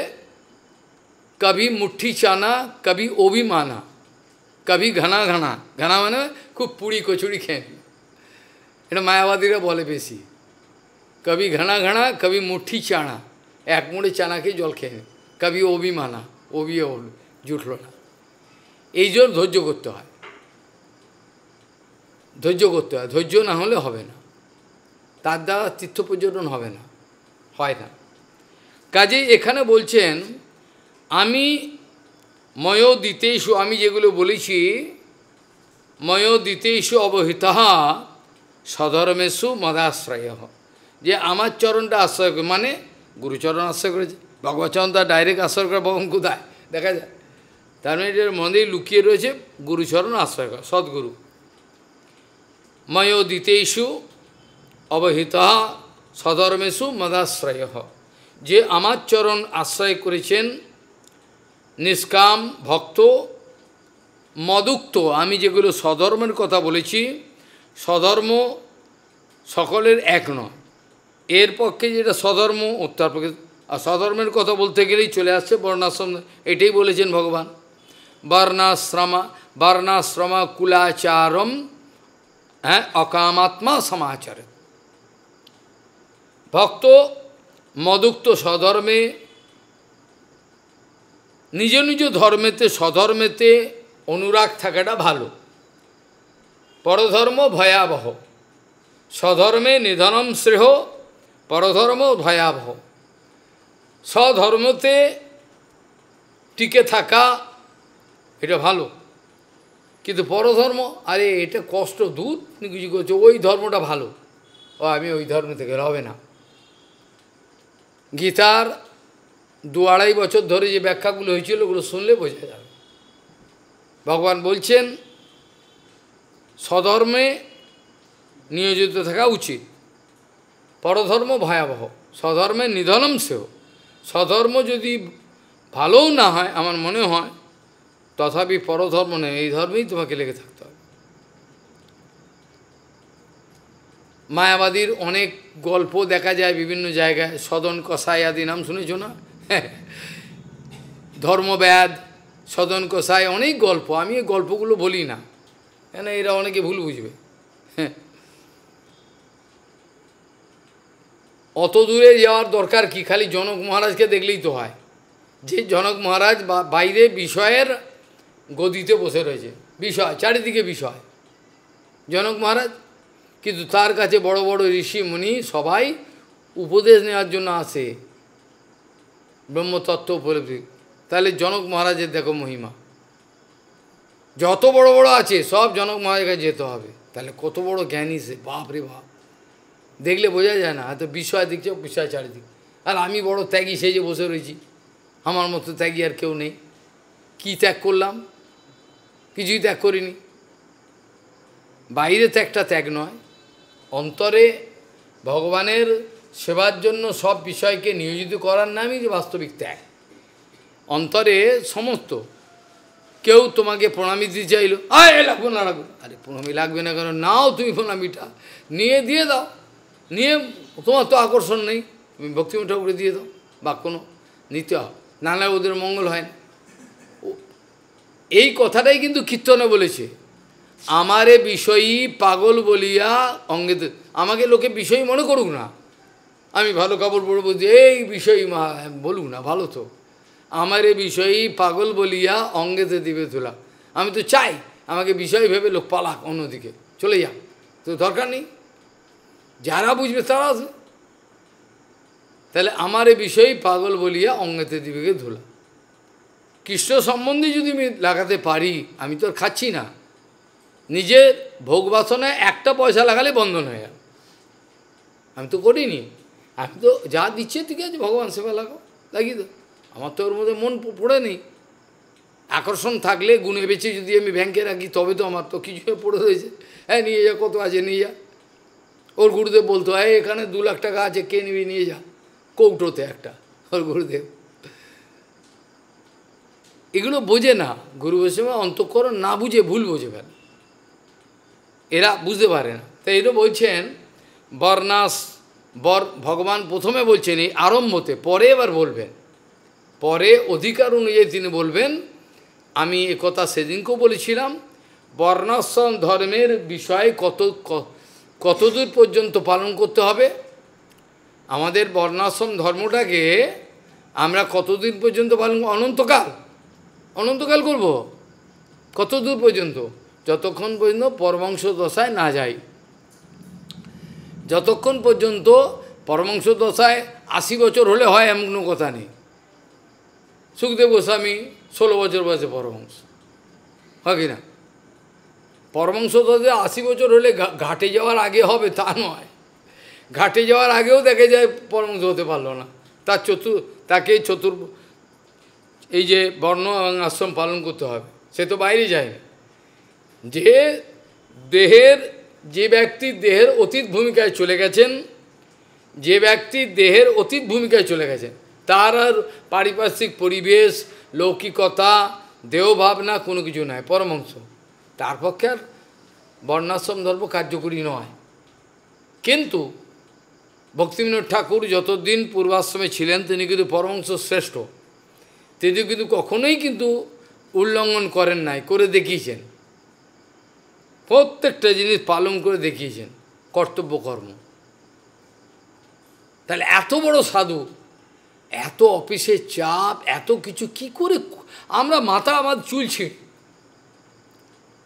कभी मुट्ठी चाना, कभी वो भी माना, कभी घना घना, घना মানে খুব পুরি কচুরি খেয়ে, এটা মায়াবাদীরা বলে বেশি। कभी घना घना, कभी मुट्ठी चाना, এক মুঠে চানাকে জল খেয়ে, कभी वो भी माना, वो भी জুটলো না। এই জন্য ধৈর্য করতে হয়, ধৈর্য করতে হয়, ধৈর্য না হলে হবে না, তার দ্বারা তীর্থ পর্যটন হবে না, হয় না। কাজেই এখানে বলছেন আমি ময় দিতেষু, আমি যেগুলো বলেছি, ময় দিতেষু অবহিতঃ সধর্মেষু মদাশ্রয়, যে আমার চরণটা আশ্রয় করে, মানে গুরুচরণ আশ্রয় করেছে। ভগবচরণ তার ডাইরেক্ট আশ্রয় করে ভগবান কোথায় দেখা যায়, তার মানে এটার মধ্যে লুকিয়ে রয়েছে গুরুচরণ আশ্রয় করে, সদ্গুরু। ময় দিতেষু অবহিতঃ সধর্মেষু মদাশ্রয়, যে আমার চরণ আশ্রয় করেছেন নিষ্কাম ভক্ত মদুক্ত, আমি যেগুলো স্বধর্মের কথা বলেছি, স্বধর্ম সকলের এক নয়, এর পক্ষে যেটা স্বধর্ম উত্তর পক্ষে, আর স্বধর্মের কথা বলতে গেলেই চলে আসছে বর্ণাশ্রম, এটাই বলেছেন ভগবান, বর্ণাশ্রমা কুলাচারম, হ্যাঁ, অকামাত্মা সমাচারে। ভক্ত মদুক্ত স্বধর্মে, নিজ নিজ ধর্মেতে স্বধর্মেতে অনুরাগ থাকাটা ভালো। পরধর্ম ভয়াবহ, স্বধর্মে নিধনম শ্রেয়, পরধর্ম ভয়াবহ। স্বধর্মতে টিকে থাকা এটা ভালো, কিন্তু পরধর্ম, আরে এটা কষ্ট দূর, তুমি কিছু করছো, ওই ধর্মটা ভালো, ও আমি ওই ধর্ম থেকে হবে না। গীতার 2-2.5 বছর ধরে যে ব্যাখ্যাগুলো হয়েছিল, ওগুলো শুনলে বোঝা যাবে। ভগবান বলছেন স্বধর্মে নিয়োজিত থাকা উচিত, পরধর্ম ভয়াবহ, স্বধর্মে নিধনম সেও। স্বধর্ম যদি ভালোও না হয় আমার মনে হয়, তথাপি পরধর্ম নেই, এই ধর্মেই তোমাকে লেগে থাকতে হবে। মায়াবাদীর অনেক গল্প দেখা যায় বিভিন্ন জায়গায়, সদন কসাই আদি নাম শুনেছ না? ধর্মব্যাদ, সদন কসাই, অনেক গল্প, আমি এই গল্পগুলো বলি না, কেন এরা অনেকে ভুল বুঝবে। অত দূরে যাওয়ার দরকার কি, খালি জনক মহারাজকে দেখলেই তো হয়, যে জনক মহারাজ বাইরে বিষয়ের গদিতে বসে রয়েছে, বিষয় চারিদিকে বিষয় জনক মহারাজ, কিন্তু তার কাছে বড় বড় ঋষি মুনি সবাই উপদেশ নেওয়ার জন্য আসে ব্রহ্মতত্ত্ব উপলব্ধি। তাহলে জনক মহারাজের দেখো মহিমা, যত বড় বড় আছে সব জনক মহারাজের কাছে যেতে হবে, তাহলে কত বড় জ্ঞানী সে, বাপ রে বাপ, দেখলে বোঝা যায় না, হয়তো বিষয় দেখছে, বিষয় চারিদিকে। আর আমি বড় ত্যাগী সেই যে বসে রয়েছি, আমার মতো ত্যাগী আর কেউ নেই। কি ত্যাগ করলাম? কিছুই ত্যাগ করিনি। বাইরে ত্যাগটা ত্যাগ নয়, অন্তরে ভগবানের সেবার জন্য সব বিষয়কে নিয়োজিত করার নামই যে বাস্তবিক ত্যাগ। অন্তরে সমস্ত, কেউ তোমাকে প্রণামী দিতে চাইলো, আয় লাগবো না লাগবো, আরে প্রণামী লাগবে না কেন, নাও তুমি প্রণামীটা নিয়ে দিয়ে দাও, নিয়ে তোমার তো আকর্ষণ নেই, তুমি ভক্তিময় ঠাকুরে দিয়ে দাও, বা কোনো নিতে হবে, নাহলে ওদের মঙ্গল হয় না। এই কথাটাই কিন্তু কীর্তনে বলেছে, আমারে বিষয়ী পাগল বলিয়া অঙ্গে, আমাকে লোকে বিষয়ী মনে করুক না, আমি ভালো কাপড় পরে বলছি এই বিষয়ী বলুক না, ভালো তো, আমারে বিষয়ী পাগল বলিয়া অঙ্গেতে দিবে তোলা, আমি তো চাই আমাকে বিষয় ভেবে লোক পালাক, অন্যদিকে চলে যাক, তো দরকার নেই, যারা বুঝবে তারা আছে। তাহলে আমারে বিষয়ী পাগল বলিয়া অঙ্গেতে দিবে ধুলা, কৃষ্ণ সম্বন্ধে যদি আমি লাগাতে পারি, আমি তো আর খাচ্ছি না, নিজের ভোগ বাসনায় একটা পয়সা লাগালে বন্ধন হয়ে গেল, আমি তো করিনি, আমি তো যা দিচ্ছে ঠিক আছে, ভগবান সেবা লাগাও, লাগিয়ে দাও, আমার তো ওর মধ্যে মন পড়ে নেই। আকর্ষণ থাকলে গুণে বেছে যদি আমি ব্যাংকে রাখি, তবে তো আমার তো কিছু পড়ে রয়েছে, হ্যাঁ নিয়ে যা, কত আছে নিয়ে যা। ওর গুরুদেব বলতো, হ্যাঁ এখানে 2 লাখ টাকা আছে, কে নিবি নিয়ে যা, কৌটোতে একটা, ওর গুরুদেব। এগুলো বোঝে না, গুরু বৈষ্ণব অন্তঃকরণ না বুঝে ভুল বোঝে ফেলে, এরা বুঝতে পারে না। তাই এটা বলছেন বর্ণাস, ভগবান প্রথমে বলছেন এই আরম্ভতে, পরে এবার বলবেন পরে অধিকার অনুযায়ী তিনি বলবেন, আমি একথা সেদিনকেও বলেছিলাম, বর্ণাশ্রম ধর্মের বিষয়ে কতদূর পর্যন্ত পালন করতে হবে। আমাদের বর্ণাশ্রম ধর্মটাকে আমরা কতদিন পর্যন্ত পালন, অনন্তকাল, অনন্তকাল করব। কতদূর পর্যন্ত? যতক্ষণ পর্যন্ত পরমাংশ দশায় না যাই। যতক্ষণ পর্যন্ত পরমাংশ দশায় 80 বছর হলে হয় এমন কোনো কথা নেই। সুখদেব গোস্বামী 16 বছর বয়সে পরমাংশ, হয় কি না? পরমাংশ দশায় 80 বছর হলে ঘাটে যাওয়ার আগে হবে তা নয়। ঘাটে যাওয়ার আগেও দেখে যায় পরমাংশ হতে পারলো না, তাকে এই যে বর্ণ এবং আশ্রম পালন করতে হবে, সে তো বাইরে যায়নি। যে ব্যক্তি দেহের অতীত ভূমিকায় চলে গেছেন, যে ব্যক্তি দেহের অতীত ভূমিকায় চলে গেছেন, তার আর পারিপার্শ্বিক পরিবেশ, লৌকিকতা, দেহভাবনা কোনো কিছু নয়, পরমাংশ। তার পক্ষে আর বর্ণাশ্রম ধর্ম কার্যকরী নয়। কিন্তু ভক্তিবিনোদ ঠাকুর যতদিন পূর্বাশ্রমে ছিলেন তিনি কিন্তু পরমাংশ শ্রেষ্ঠ, তিনি কিন্তু কখনোই কিন্তু উল্লঙ্ঘন করেন নাই, করে দেখিয়েছেন। প্রত্যেকটা জিনিস পালন করে দেখিয়েছেন, কর্তব্য কর্ম। তাহলে এত বড় সাধু, এত অফিসের চাপ, এত কিছু কি করে আমরা মাথা আমার চুলছি।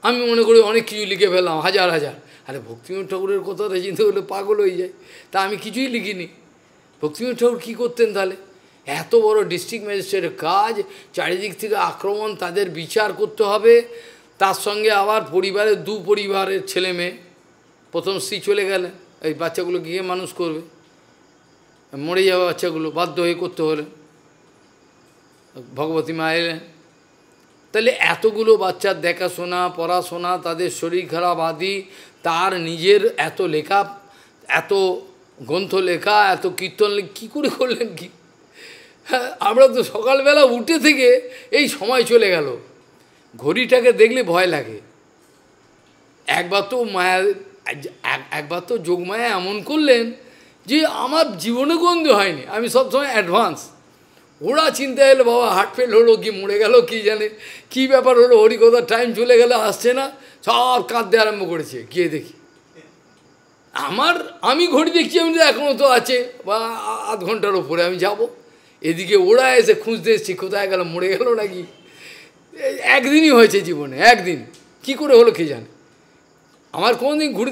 আমি মনে করি অনেক কিছু লিখে ফেললাম, হাজার হাজার। আরে ভক্তিবিনোদ ঠাকুরের কথাটা চিন্তা করলে পাগল হয়ে যায়। তা আমি কিছুই লিখিনি। ভক্তিবিনোদ ঠাকুর কী করতেন তাহলে? এত বড় ডিস্ট্রিক্ট ম্যাজিস্ট্রেটের কাজ, চারিদিক থেকে আক্রমণ, তাদের বিচার করতে হবে, তার সঙ্গে আবার পরিবারের পরিবারের ছেলে মেয়ে। প্রথম স্ত্রী চলে গেলেন, এই বাচ্চাগুলো গিয়ে মানুষ করবে, মরে যাবে বাচ্চাগুলো, বাধ্য হয়ে করতে হলে। ভগবতী মা এলেন। তাহলে এতগুলো বাচ্চার দেখাশোনা, পড়াশোনা, তাদের শরীর খারাপ আদি, তার নিজের এত লেখা, এত গ্রন্থ লেখা, এত কীর্তন কী করে করলেন কি? হ্যাঁ, আমরা তো সকালবেলা উঠে থেকে এই সময় চলে গেল, ঘড়িটাকে দেখলে ভয় লাগে। একবার তো যোগমায়া এমন করলেন যে আমার জীবনে গন্ধ হয়নি। আমি সবসময় অ্যাডভান্স, ওরা চিন্তা এলো বাবা হার্ট ফেল হলো কি মরে গেল কি জানে, কি ব্যাপার হলো, হরিকথার টাইম চলে গেলে আসছে না, সব কাঁদতে আরম্ভ করেছে। গিয়ে দেখি আমি ঘড়ি দেখছি, আমি তো এখনও তো আছে বা আধ ঘন্টার ওপরে, আমি যাব। এদিকে ওরা এসে খুঁজতে এসছি, কোথায় গেল, মরে গেল নাকি। একদিনই হয়েছে জীবনে, একদিন, কি করে হলো কে জানে। আমার কোনোদিন ঘড়ি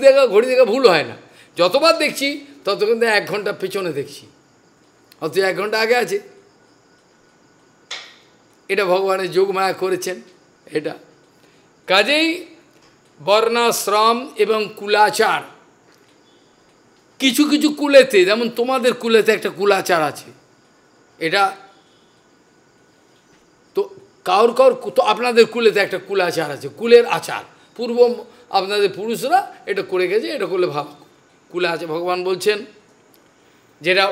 দেখা ভুল হয় না। যতবার দেখছি ততক্ষণ 1 ঘন্টা পেছনে দেখছি, অথচ 1 ঘন্টা আগে আছে। এটা ভগবানের যোগমায়া করেছেন। এটা কাজেই বর্ণাশ্রম এবং কুলাচার, কিছু কিছু কুলেতে, যেমন তোমাদের কুলেতে একটা কুলাচার আছে, এটা তো কাউর তো আপনাদের কুলেতে একটা কুলাচার আছে, কুলের আচার, পূর্ব আপনাদের পুরুষরা এটা করে গেছে, এটা করলে ভালো কুলে আছে। ভগবান বলছেন, যেটা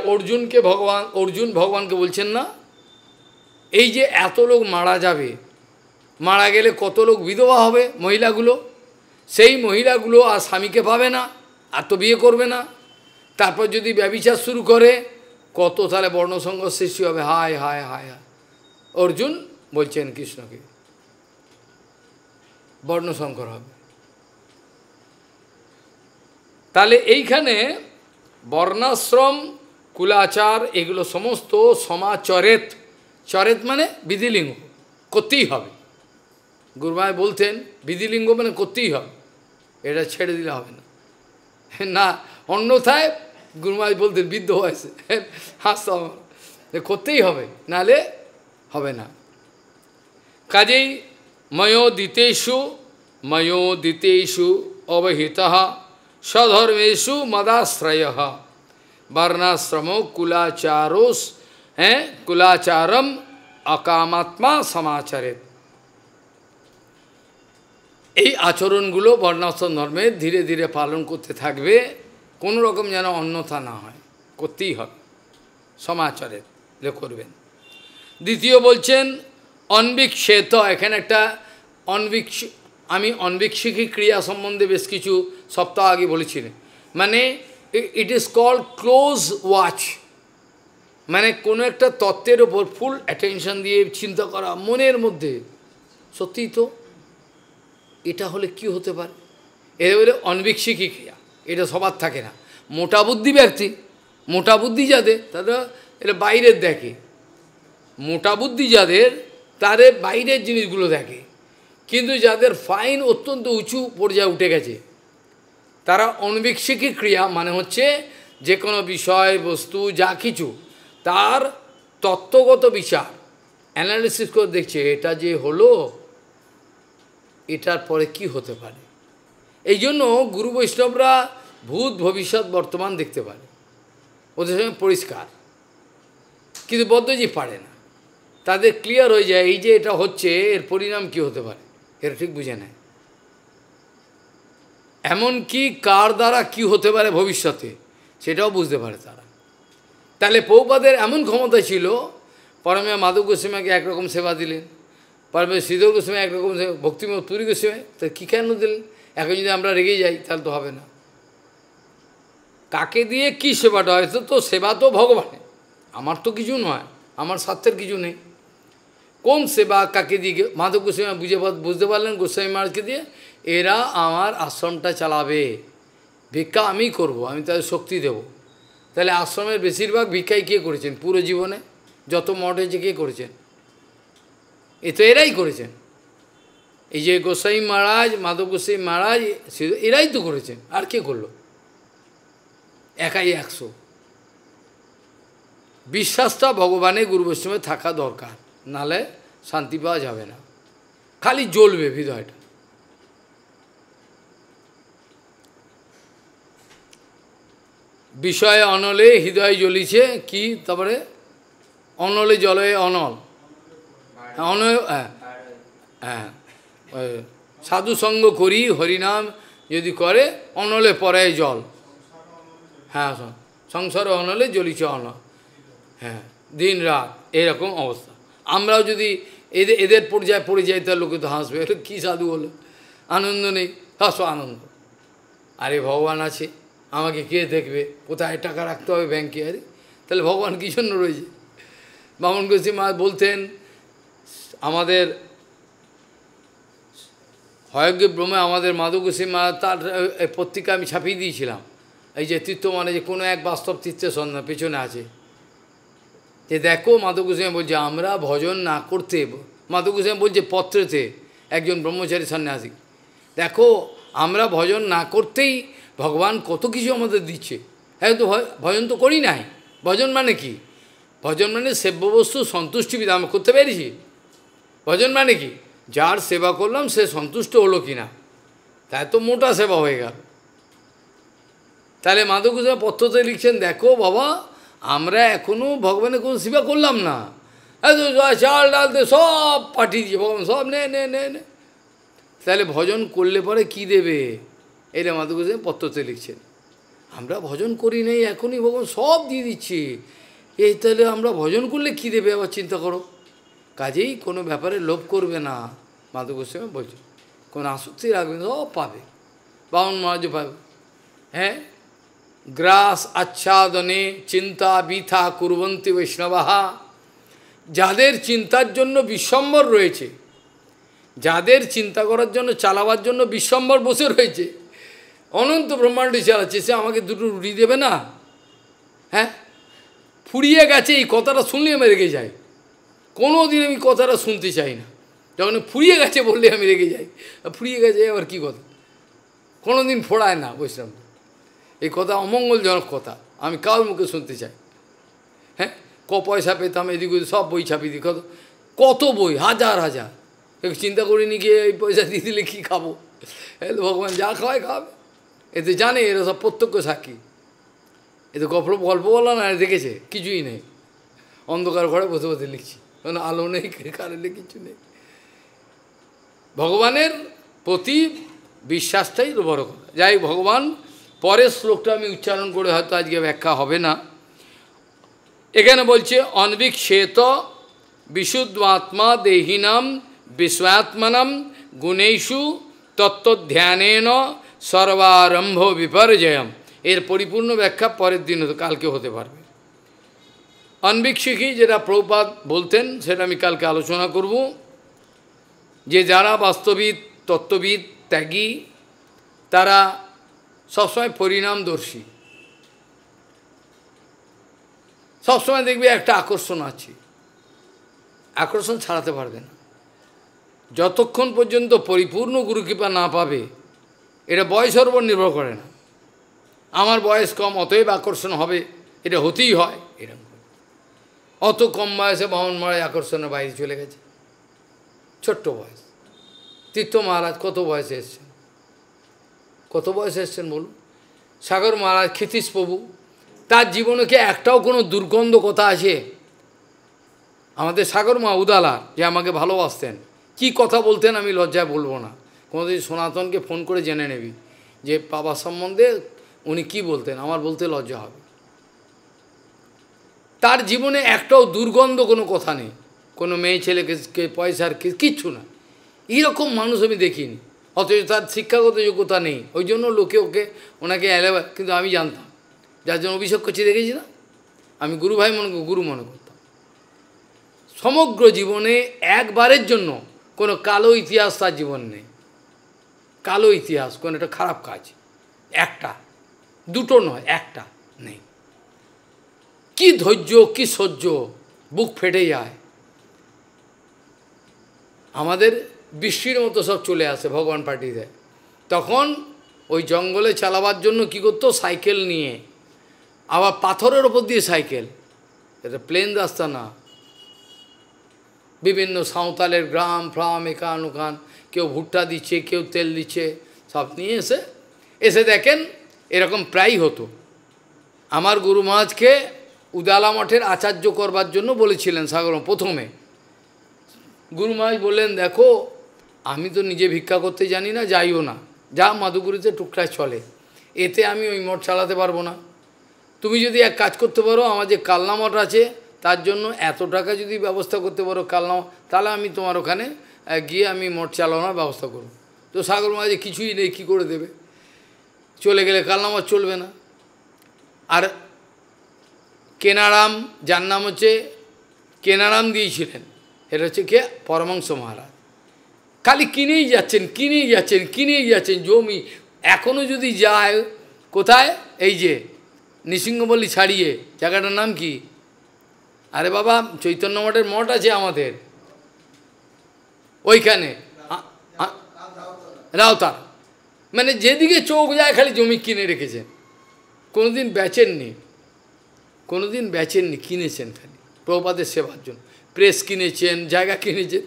অর্জুন ভগবানকে বলছেন না, এই যে এত লোক মারা যাবে, মারা গেলে কত লোক বিধবা হবে মহিলাগুলো, সেই মহিলাগুলো আর স্বামীকে পাবে না, আর তো বিয়ে করবে না, তারপর যদি ব্যভিচার শুরু করে কত তাহলে বর্ণসঙ্গ সৃষ্টি হবে। হায় হায় হায় হায়, অর্জুন বলছেন কৃষ্ণকে বর্ণসংকর হবে। তাহলে এইখানে বর্ণাশ্রম, কুলাচার, এগুলো সমস্ত সমাচরেত, চরেত মানে বিধিলিঙ্গ, করতেই হবে। গুরুমায় বলতেন বিধিলিঙ্গ মানে করতেই হবে, এটা ছেড়ে দিলে হবে না। না অন্যথায় গুরুমায় বলতেন বৃদ্ধ বয়সে, হাসতে হবে, করতেই হবে, নাহলে হবে না। কাজেই ময়োদিতেষু অবহিতঃ স্বধর্মেষু মদাশ্রয়ঃ বর্ণাশ্রম কুলাচারম অকামাত্মা সমাচরেত। এই আচরণগুলো বর্ণাশ্রম ধর্মে ধীরে ধীরে পালন করতে থাকবে, কোনো রকম যেন অন্যথা না হয়, করতেই হবে, সমাচরেত করবেন। দ্বিতীয় বলছেন অনবিক্ষেত। এখানে একটা আমি অনবিক্ষিকী ক্রিয়া সম্বন্ধে বেশ কিছু সপ্তাহ আগে বলেছিলেন। মানে it is called close watch. মানে কোনো একটা তত্ত্বের ওপর ফুল অ্যাটেনশন দিয়ে চিন্তা করা মনের মধ্যে, সত্যিই তো এটা হলে কি হতে পারে? এর বলে অনবীক্ষিকী ক্রিয়া, এটা সবার থাকে না। মোটা বুদ্ধি ব্যক্তি, মোটা বুদ্ধি যাদের তারা এটা বাইরের দেখে, মোটা বুদ্ধি যাদের তাদের বাইরের জিনিসগুলো দেখে, কিন্তু যাদের ফাইন অত্যন্ত উঁচু পর্যায়ে উঠে গেছে তারা অনবীক্ষিকী ক্রিয়া মানে হচ্ছে যে কোনো বিষয় বস্তু যা কিছু তার তত্ত্বগত বিচার অ্যানালিসিস করে দেখছে, এটা যে হলো এটার পরে কি হতে পারে। এই জন্য গুরু বৈষ্ণবরা ভূত ভবিষ্যৎ বর্তমান দেখতে পারে, ওদের সঙ্গে পরিষ্কার, কিন্তু বদ্ধজীব পারে না। তাদের ক্লিয়ার হয়ে যায় এই যে এটা হচ্ছে এর পরিণাম কি হতে পারে, এটা ঠিক বুঝে নেয়। এমনকি কার দ্বারা কি হতে পারে ভবিষ্যতে সেটাও বুঝতে পারে তারা। তাহলে প্রভুপাদের এমন ক্ষমতা ছিল, পরমে মাধব গোস্বামীকে একরকম সেবা দিলেন, পরমে শ্রীধর গোস্বামী একরকম ভক্তিমত পুরী গোস্বামী, তো কী কেন দিলেন? এখন যদি আমরা রেগে যাই তাহলে তো হবে না। কাকে দিয়ে কি সেবাটা হয়? তো সেবা তো ভগবানের, আমার তো কিছু নয়, আমার স্বার্থের কিছু নেই। কোন সেবা কাকে দিয়ে? মাধব গোস্বামী বুঝতে পারলেন গোস্বামী মহারাজকে দিয়ে এরা আমার আশ্রমটা চালাবে, ভিক্ষা আমি করব, আমি তাদের শক্তি দেব। তাহলে আশ্রমের বেশিরভাগ ভিক্ষাই কে করেছেন পুরো জীবনে? যত মঠ হয়েছে কে করেছেন? এ তো এরাই করেছেন। এই যে গোস্বামী মহারাজ, মাধব গোস্বামী মহারাজ, এরাই তো করেছেন, আর কে করলো? একাই 100। বিশ্বাসটা ভগবানের গুরু বৈষ্ণবে থাকা দরকার, নালে শান্তি পাওয়া যাবে না, খালি জ্বলবে হৃদয়টা। বিষয়ে অনলে হৃদয় জ্বলিছে কি, তারপরে অনলে জলে অনল, অনল, হ্যাঁ, সাধু সঙ্গ করি হরিনাম যদি করে অনলে পরে জল, হ্যাঁ, সংসার অনলে জ্বলিছে অনল, হ্যাঁ, দিন রাত এরকম অবস্থা। আমরাও যদি এদের পর্যায়ে পড়ে যাই তাহলে লোকে তো হাসবে, এটা কী সাধু হলো, আনন্দ নেই, হাসো আনন্দ। আরে ভগবান আছে, আমাকে কে দেখবে, কোথায় টাকা রাখতে হবে ব্যাংকে, আরে তাহলে ভগবান কী জন্য রয়েছে? বামন গোস্বামী মহারাজ বলতেন, আমাদের হয়গ্রীব ব্রহ্মে আমাদের মাধব গোস্বামী মহারাজ তার পত্রিকা আমি ছাপিয়ে দিয়েছিলাম, এই যে তীর্থ মানে যে কোনো এক বাস্তব তীর্থের সন্ধান পেছনে আছে, যে দেখো মাধব গোস্বামী বলছে আমরা ভজন না করতে, মাধব গোস্বামী বলছে পত্রেতে একজন ব্রহ্মচারী সন্ন্যাসী, দেখো আমরা ভজন না করতেই ভগবান কত কিছু আমাদের দিচ্ছে। হ্যাঁ, তো ভজন তো করি নাই। ভজন মানে কি? ভজন মানে সেব্য বস্তু সন্তুষ্টি বিধান করতে পেরেছি। ভজন মানে কি? যার সেবা করলাম সে সন্তুষ্ট হলো কিনা, তাই তো মোটা সেবা হয়ে গেল। তাহলে মাধব গোস্বামী পত্রতে লিখছেন, দেখো বাবা আমরা এখনও ভগবানের কোনো সেবা করলাম না, এত চাল ডালতে সব পাঠিয়ে দিয়েছে ভগবান, সব নে নে নে নে। তাহলে ভজন করলে পরে কি দেবে? এটা মাধব গোস্বামী পত্রতে লিখছেন, আমরা ভজন করি নেই, এখনই ভগবান সব দিয়ে দিচ্ছি, এই তাহলে আমরা ভজন করলে কি দেবে আবার চিন্তা করো। কাজেই কোনো ব্যাপারে লোভ করবে না, মাধব গোস্বামী বলছে, কোনো আসক্তি রাখবে না, সব পাবে, বামন মহারাজ পাবে। হ্যাঁ, গ্রাস আচ্ছাদনে চিন্তা বৃথা কুর্বন্তি বৈষ্ণবাহা, যাদের চিন্তার জন্য বিশ্বম্বর রয়েছে, যাদের চিন্তা করার জন্য চালাবার জন্য বিশ্বম্বর বসে রয়েছে, অনন্ত ব্রহ্মাণ্ডে চালাচ্ছে, সে আমাকে দুটো রুটি দেবে না? হ্যাঁ, ফুরিয়ে গেছে, এই কথাটা শুনলে আমি রেগে যাই, কোনো দিন আমি কথাটা শুনতে চাই না। যখন ফুরিয়ে গেছে বললে আমি রেগে যাই, ফুরিয়ে গেছে আবার কী কথা, কোনো দিন ফোড়ায় না বৈষ্ণব, এই কথা অমঙ্গলজনক কথা, আমি কার মুখে শুনতে চাই? হ্যাঁ, পয়সা পেতাম এদিক ওদিক সব বই ছাপিয়ে দিই, কত বই, হাজার হাজার, চিন্তা করিনি গিয়ে এই পয়সা দিয়ে দিলে কী খাবো, এতে ভগবান যা খাওয়ায় খাবে, এতে জানে, এরা সব প্রত্যক্ষ সাক্ষী, এতে গল্প বলা না, দেখেছে কিছুই নেই, অন্ধকার ঘরে বসে বসে লিখছি, কারণ আলো নেই, কারেন্টে কিছু নেই। ভগবানের প্রতি বিশ্বাসটাই বড় কথা। যাই ভগবান, পরের শ্লোকটা আমি উচ্চারণ করে হয়তো আজকে ব্যাখ্যা হবে না, এখানে বলছে অনবিক্ষেত বিশুদ্ধাত্মা দেহিনাম বিশ্বাত্মনাম গুণেষু তত্ত্বধ্যানেন সর্বারম্ভ বিপর্যয়ম। এর পরিপূর্ণ ব্যাখ্যা পরের দিন কালকে হতে পারবে। অনভিক্ষিকী যেটা প্রভুপাদ বলতেন সেটা আমি কালকে আলোচনা করব, যে যারা বাস্তবিক তত্ত্ববিদ ত্যাগী তারা সবসময় পরিণামদর্শী, সবসময় দেখবে একটা আকর্ষণ আছে, আকর্ষণ ছাড়াতে পারবে না যতক্ষণ পর্যন্ত পরিপূর্ণ গুরুকৃপা না পাবে। এটা বয়সের উপর নির্ভর করে না, আমার বয়স কম অতএব আকর্ষণ হবে, এটা হতেই হয় এরকম। অত কম বয়সে বামন মহারাজ আকর্ষণের বাইরে চলে গেছে, ছোট্ট বয়স। তীর্থ মহারাজ কত বয়সে এসছেন, কত বয়সে এসছেন বলুন। সাগর মহারাজ, ক্ষিতীশ প্রভু, তার জীবনে কি একটাও কোনো দুর্গন্ধ কথা আছে? আমাদের সাগর মা উদালা যে আমাকে ভালোবাসতেন, কি কথা বলতেন আমি লজ্জায় বলবো না, কোনোদিন সনাতনকে ফোন করে জেনে নেবি যে বাবা সম্বন্ধে উনি কি বলতেন, আমার বলতে লজ্জা হবে। তার জীবনে একটাও দুর্গন্ধ কোনো কথা নেই, কোনো মেয়ে ছেলেকে পয়সার কিচ্ছু না, এইরকম মানুষ আমি দেখিনি। অথচ তার শিক্ষাগত যোগ্যতা নেই, ওই জন্য লোকে ওনাকে কিন্তু আমি জানতাম, যার জন্য অভিষেক করছি দেখেছি না, আমি গুরু ভাই গুরু মনে করতাম। সমগ্র জীবনে একবারের জন্য কোনো কালো ইতিহাস তার জীবন নেই, কালো ইতিহাস, কোনো একটা খারাপ কাজ, একটা দুটো নয়, একটা নেই। কি ধৈর্য, কি সহ্য, বুক ফেটে যায়। আমাদের বৃষ্টির মতো সব চলে আসে, ভগবান পাঠিয়ে দেয়। তখন ওই জঙ্গলে চালাবার জন্য কি করতো, সাইকেল নিয়ে, আবার পাথরের ওপর দিয়ে সাইকেল, এটা প্লেন রাস্তা না, বিভিন্ন সাঁওতালের গ্রাম ফ্রাম এখান ওখান, কেউ ভুট্টা দিচ্ছে, কেউ তেল দিচ্ছে, সব নিয়ে এসে দেখেন এরকম প্রায়ই হতো। আমার গুরু মহারাজকে উদালা মঠের আচার্য করবার জন্য বলেছিলেন সাগর প্রথমে। গুরু মহারাজ বললেন, দেখো আমি তো নিজে ভিক্ষা করতে জানি না, যাইও না, যা মাদুগুরিতে টুকটায় চলে, এতে আমি ওই মঠ চালাতে পারবো না। তুমি যদি এক কাজ করতে পারো, আমার যে কালনা মঠ আছে তার জন্য এত টাকা যদি ব্যবস্থা করতে পারো কালনা, তাহলে আমি তোমার ওখানে গিয়ে আমি মঠ চালানোর ব্যবস্থা করব। তো সাগর মহারাজ কিছুই নেই, কী করে দেবে, চলে গেলে কালনা মঠ চলবে না। আর কেনারাম, যার নাম হচ্ছে কেনারাম দিয়েছিলেন, এটা হচ্ছে কে, পরমহংস মহারাজ, খালি কিনেই যাচ্ছেন, কিনেই যাচ্ছেন, কিনেই যাচ্ছেন জমি। এখনও যদি যায় কোথায়, এই যে নৃসিংহপল্লী ছাড়িয়ে, জায়গাটার নাম কি, আরে বাবা চৈতন্য মঠের মঠ আছে আমাদের ওইখানে, রাউতার, মানে যেদিকে চোখ যায় খালি জমি কিনে রেখেছেন, কোনোদিন বেচেননি, কোনোদিন বেচেননি, কিনেছেন খালি প্রভুপাদের সেবার জন্য। প্রেস কিনেছেন, জায়গা কিনেছেন,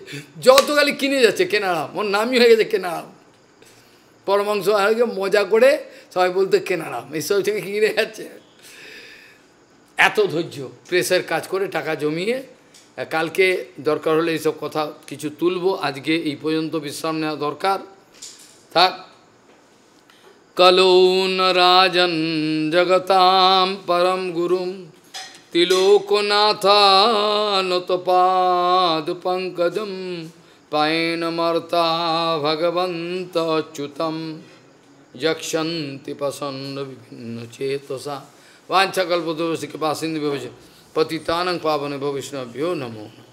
যত খালি কিনে যাচ্ছে কেনারাম, ওর নামই হয়ে গেছে কেনারাম। পরমাংশ মজা করে সবাই বলতে কেনারাম, এইসব থেকে কিনে যাচ্ছে। এত ধৈর্য, প্রেসের কাজ করে টাকা জমিয়ে, কালকে দরকার হলে এইসব কথা কিছু তুলব, আজকে এই পর্যন্ত বিশ্রাম নেওয়া দরকার থাক। কলৌন রাজন জগতাম পরম গুরুম তিলোকনাথানতপাদ পঙ্কজম পায়নমর্তা ভগবন্ত অচ্যুতম যক্ষন্তি প্রসন্ন বিভিন্ন চেতসা। वाञ्छाकल्पतरुश्च कृपासिन्धुभ्यो पतितानां पावनेभ्यो वैष्णवेभ्यो नमो नमः।